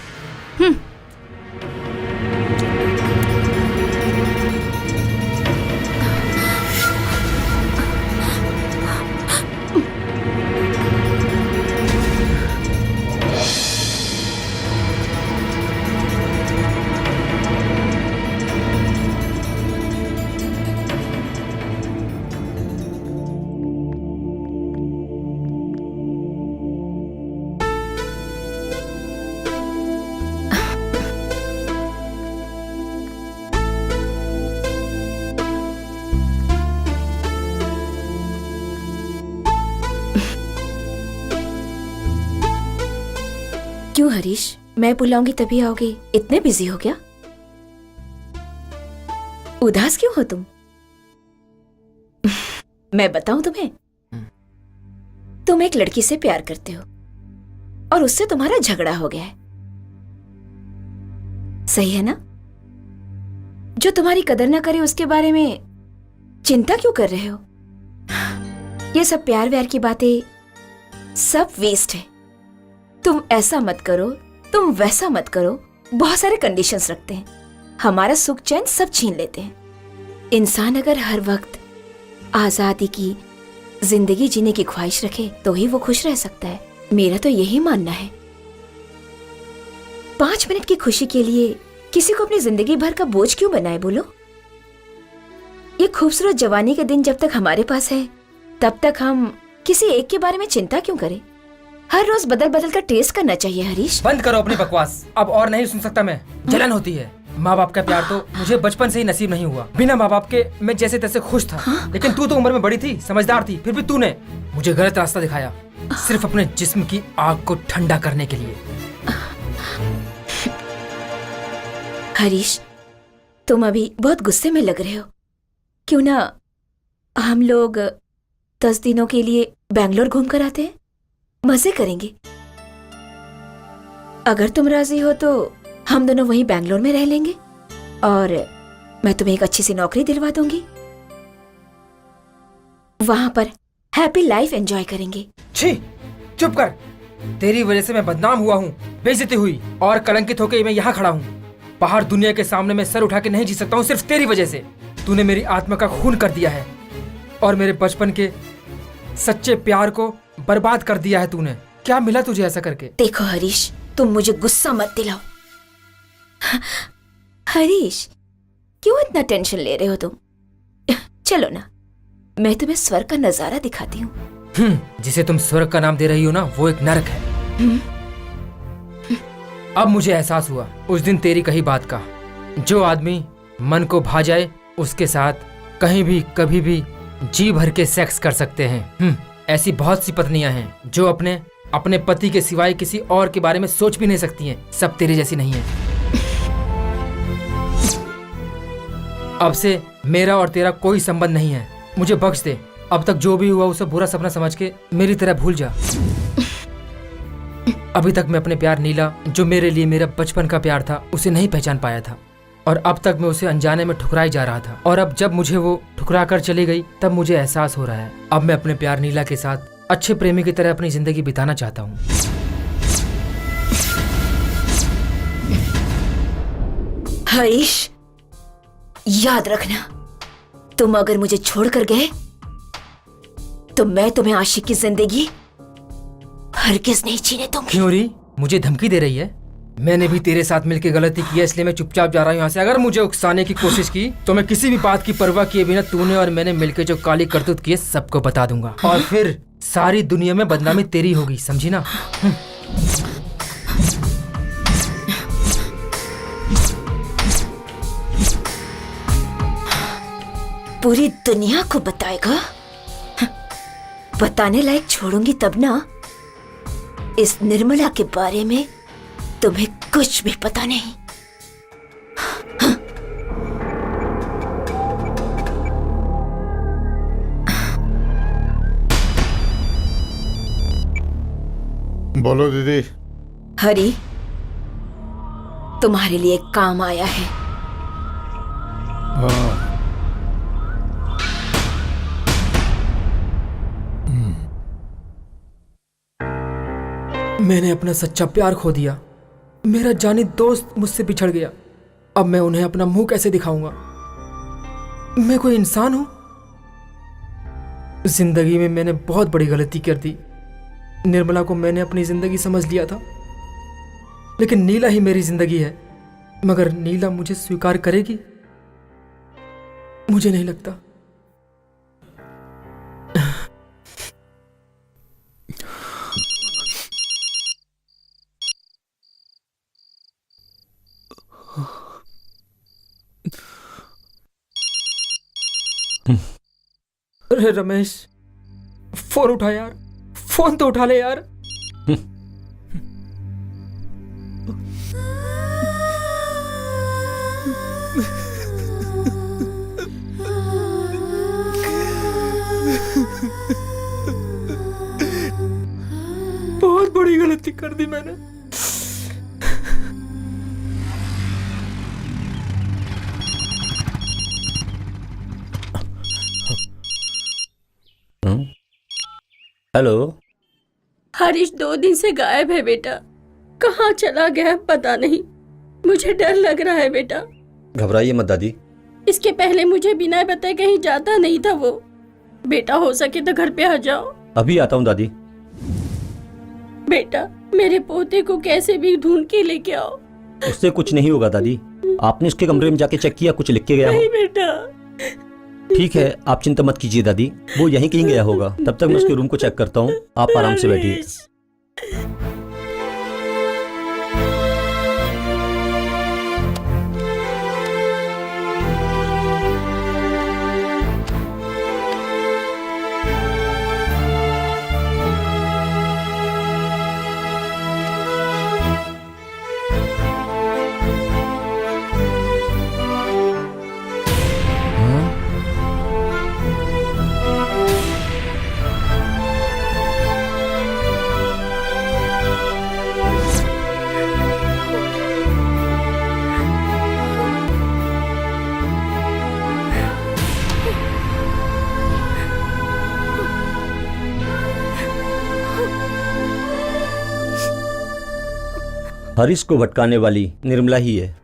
F: क्यों हरीश, मैं बुलाऊंगी तभी आओगे? इतने बिजी हो गया? उदास क्यों हो तुम? मैं बताऊं तुम्हें, तुम एक लड़की से प्यार करते हो और उससे तुम्हारा झगड़ा हो गया है। सही है ना? जो तुम्हारी कदर ना करे उसके बारे में चिंता क्यों कर रहे हो? ये सब प्यार व्यार की बातें सब वेस्ट है। तुम ऐसा मत करो, तुम वैसा मत करो। बहुत सारे कंडीशंस रखते हैं, हमारा सुख चैन सब छीन लेते हैं। इंसान अगर हर वक्त आजादी की जिंदगी जीने की ख्वाहिश रखे तो ही वो खुश रह सकता है। मेरा तो यही मानना है। 5 मिनट की खुशी के लिए किसी को अपनी जिंदगी भर का बोझ क्यों बनाए बोलो? ये खूबसूरत जवानी के दिन जब तक हमारे पास है तब तक हम किसी एक के बारे में चिंता क्यों करें? हर रोज बदल बदल कर टेस्ट करना चाहिए। हरीश,
B: बंद करो अपनी बकवास, अब और नहीं सुन सकता मैं। जलन होती है। माँ बाप का प्यार तो मुझे बचपन से ही नसीब नहीं हुआ। बिना माँ बाप के मैं जैसे तैसे खुश था। लेकिन तू तो उम्र में बड़ी थी, समझदार थी, फिर भी तूने मुझे गलत रास्ता दिखाया, सिर्फ अपने जिस्म की आग को ठंडा करने के लिए।
F: हरीश, तुम अभी बहुत गुस्से में लग रहे हो। क्यों ना हम लोग 10 दिनों के लिए बैंगलोर घूम कर आते हैं, मजे करेंगे। अगर तुम राजी हो तो हम दोनों वहीं बैंगलोर में रह लेंगे और मैं तुम्हें एक अच्छी सी नौकरी दिलवा दूंगी। वहां पर हैप्पी लाइफ एंजॉय करेंगे।
B: छी, चुप कर। तेरी वजह से मैं बदनाम हुआ हूँ, बेइज्जती हुई और कलंकित होकर मैं यहाँ खड़ा हूँ। बाहर दुनिया के सामने मैं सर उठा के नहीं जी सकता हूँ, सिर्फ तेरी वजह से। तूने मेरी आत्मा का खून कर दिया है और मेरे बचपन के सच्चे प्यार को बर्बाद कर दिया है तूने। क्या मिला तुझे ऐसा करके?
F: देखो हरीश, तुम मुझे गुस्सा मत दिलाओ। हरीश, क्यों इतना टेंशन ले रहे हो तुम? चलो ना, मैं तुम्हें स्वर्ग का नजारा दिखाती हूँ।
B: जिसे तुम स्वर्ग का नाम दे रही हो ना, वो एक नरक है। अब मुझे एहसास हुआ उस दिन तेरी कही बात का। जो आदमी मन को भा जाए उसके साथ कहीं भी कभी भी जी भर के सेक्स कर सकते हैं। ऐसी बहुत सी पत्नियां हैं जो अपने पति के सिवाय किसी और के बारे में सोच भी नहीं सकती हैं। सब तेरी जैसी नहीं है। अब से मेरा और तेरा कोई संबंध नहीं है। मुझे बख्श दे। अब तक जो भी हुआ उसे बुरा सपना समझ के मेरी तरह भूल जा। अभी तक मैं अपने प्यार नीला, जो मेरे लिए मेरा बचपन का प्यार था, उसे नहीं पहचान पाया था और अब तक मैं उसे अनजाने में ठुकराई जा रहा था। और अब जब मुझे वो ठुकरा कर चली गई तब मुझे एहसास हो रहा है अब मैं अपने प्यार नीला के साथ अच्छे प्रेमी की तरह अपनी जिंदगी बिताना चाहता हूँ।
F: हरीश, याद रखना, तुम अगर मुझे छोड़कर गए तो मैं तुम्हें आशिक की जिंदगी हरगिज नहीं जीने दूंगी।
B: क्यों री, मुझे धमकी दे रही है? मैंने भी तेरे साथ मिलकर गलती की है, इसलिए मैं चुपचाप जा रहा हूँ यहाँ से। अगर मुझे उकसाने की कोशिश की तो मैं किसी भी बात की परवाह किए बिना तूने और मैंने मिलकर जो काली करतूत की है सबको बता दूंगा और फिर सारी दुनिया में बदनामी तेरी होगी, समझी ना?
F: पूरी दुनिया को बताएगा? बताने लायक छोड़ूंगी तब ना। इस निर्मला के बारे में तुम्हें कुछ भी पता नहीं।
I: बोलो दीदी।
F: हरी, तुम्हारे लिए एक काम आया है।
I: हाँ।
B: मैंने अपना सच्चा प्यार खो दिया। मेरा जानी दोस्त मुझसे बिछड़ गया। अब मैं उन्हें अपना मुंह कैसे दिखाऊंगा? मैं कोई इंसान हूं? जिंदगी में मैंने बहुत बड़ी गलती कर दी। निर्मला को मैंने अपनी जिंदगी समझ लिया था, लेकिन नीला ही मेरी जिंदगी है। मगर नीला मुझे स्वीकार करेगी? मुझे नहीं लगता। अरे रमेश, फोन उठा यार, फोन तो उठा ले यार। बहुत बड़ी गलती कर दी मैंने।
E: हेलो।
H: हरीश 2 दिन से गायब है बेटा। कहाँ चला गया पता नहीं। मुझे डर लग रहा है बेटा।
E: घबराइए मत दादी।
H: इसके पहले मुझे बिना बताए कहीं जाता नहीं था वो। बेटा हो सके तो घर पे आ जाओ।
E: अभी आता हूँ दादी।
H: बेटा मेरे पोते को कैसे भी ढूंढ के लेके आओ।
E: उससे कुछ नहीं होगा दादी। आपने उसके कमरे में जाके चेक किया, कुछ लिख के गया हो?
H: नहीं बेटा।
E: ठीक है, आप चिंता मत कीजिए दादी, वो यहीं कहीं गया होगा। तब तक मैं उसके रूम को चेक करता हूँ, आप आराम से बैठिए। हरीश को भटकाने वाली निर्मला ही है।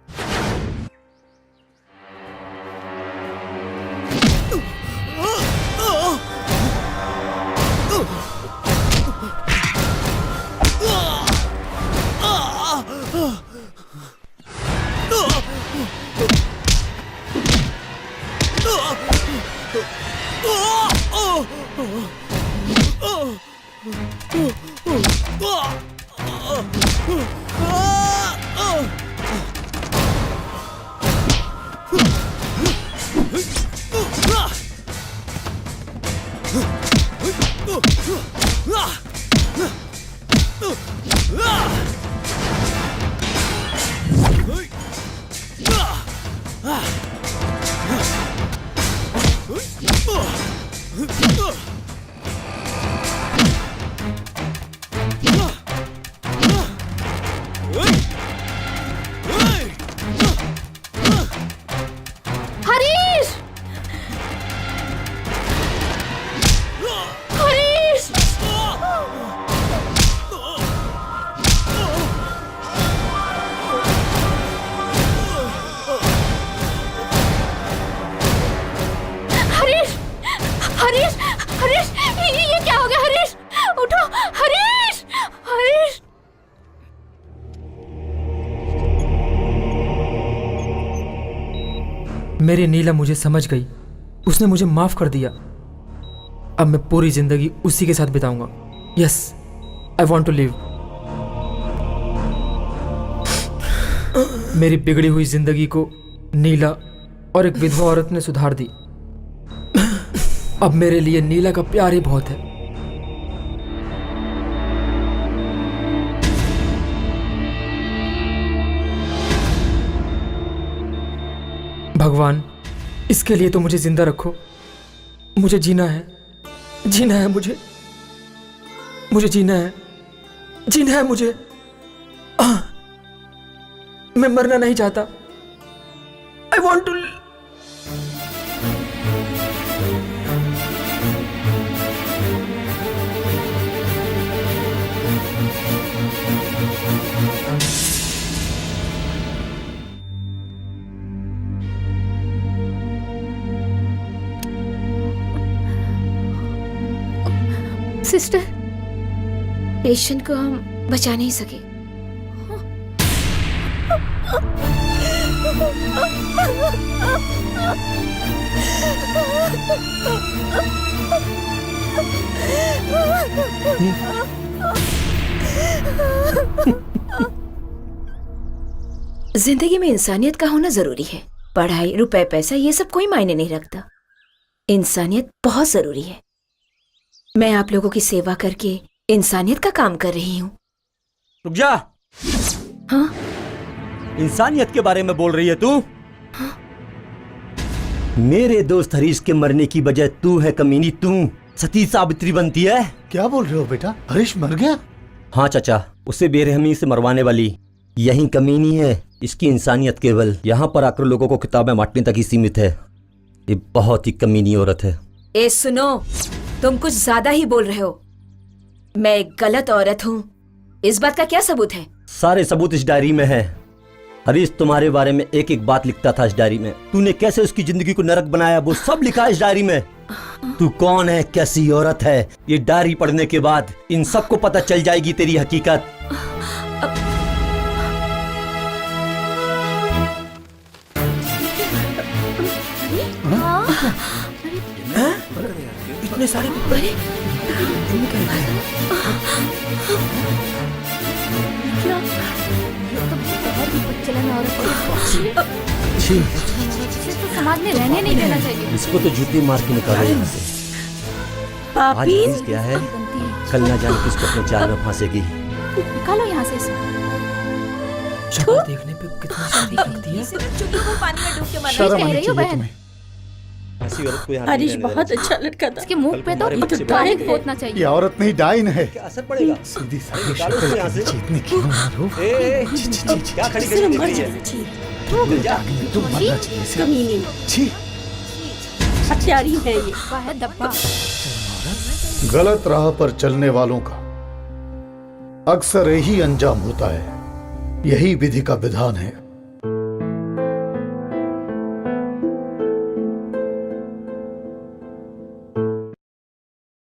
B: मेरी नीला मुझे समझ गई, उसने मुझे माफ कर दिया। अब मैं पूरी जिंदगी उसी के साथ बिताऊंगा। Yes, I want to live. मेरी बिगड़ी हुई जिंदगी को नीला और एक विधवा औरत ने सुधार दी। अब मेरे लिए नीला का प्यार ही बहुत है। भगवान, इसके लिए तो मुझे जिंदा रखो। मुझे जीना है, जीना है मुझे जीना है, जीना है मुझे। मैं मरना नहीं चाहता। I want to.
F: Sister, patient को हम बचा नहीं सके। जिंदगी में इंसानियत का होना जरूरी है। पढ़ाई, रुपए, पैसा ये सब कोई मायने नहीं रखता। इंसानियत बहुत जरूरी है। मैं आप लोगों की सेवा करके इंसानियत का काम कर रही हूँ।
E: रुक जा।
F: हाँ?
E: इंसानियत के बारे में बोल रही है तू?
F: हाँ?
E: मेरे दोस्त हरीश के मरने की वजह तू है कमीनी। तू सती सावित्री बनती है।
I: क्या बोल रहे हो बेटा? हरीश मर गया?
E: हाँ चाचा, उसे बेरहमी से मरवाने वाली यही कमीनी है। इसकी इंसानियत केवल यहाँ पर आकर लोगों को किताबें बांटने तक ही सीमित है। ये बहुत ही कमीनी औरत है।
F: ए सुनो, तुम कुछ ज्यादा ही बोल रहे हो। मैं एक गलत औरत हूँ, इस बात का क्या सबूत है?
E: सारे सबूत इस डायरी में है। हरीश तुम्हारे बारे में एक एक बात लिखता था इस डायरी में। तूने कैसे उसकी जिंदगी को नरक बनाया वो सब लिखा है इस डायरी में। तू कौन है, कैसी औरत है, ये डायरी पढ़ने के बाद इन सबको पता चल जाएगी तेरी हकीकत।
B: इतने सारे पेपर
K: समाज में रहने नहीं देना चाहिए।
E: इसको तो जूती मार के निकालो यहाँ से। आज
H: पापी
E: हरीश क्या है, कल ना जाने किसको अपने जाल में फांसेगी।
K: निकालो यहाँ से इसे।
B: शक्ल देखने पे कितनी सारी लगती है।
C: चुटू को पानी में डूब के मरना
I: शर्म
K: कह
I: आनी
K: रही हो
I: चाहिए
K: बहन?
I: तुम्हें।
E: ऐसी औरत को यहाँ
H: हरीश
E: नहीं रहने
H: बहुत
E: देना
H: अच्छा लड़का था।
K: इसके मुंह पे तो
E: तुम्हारे बच्चे
K: पानी
H: बड़े
K: पोतना
I: ये
K: चाहिए।
I: औरत नहीं डाइन है।
E: क्या असर पड़ेगा?
I: सीधी सादी
E: निकालो इसको यहाँ से।
I: शक्ल इतनी क्यों मारो?
E: ए, क्या खड़ी
H: सिर्फ
E: खड़ी
H: मर
E: देख रही
H: जाना
E: है?
H: चाहिए।
E: जा।
I: तुम मरना चाहिए इसे।
H: कमीनी
I: छी,
H: हत्यारी है ये।
K: वह है दब्बा।
I: गलत राह पर चलने वालों का अक्सर यही अंजाम होता है। यही विधि का विधान है।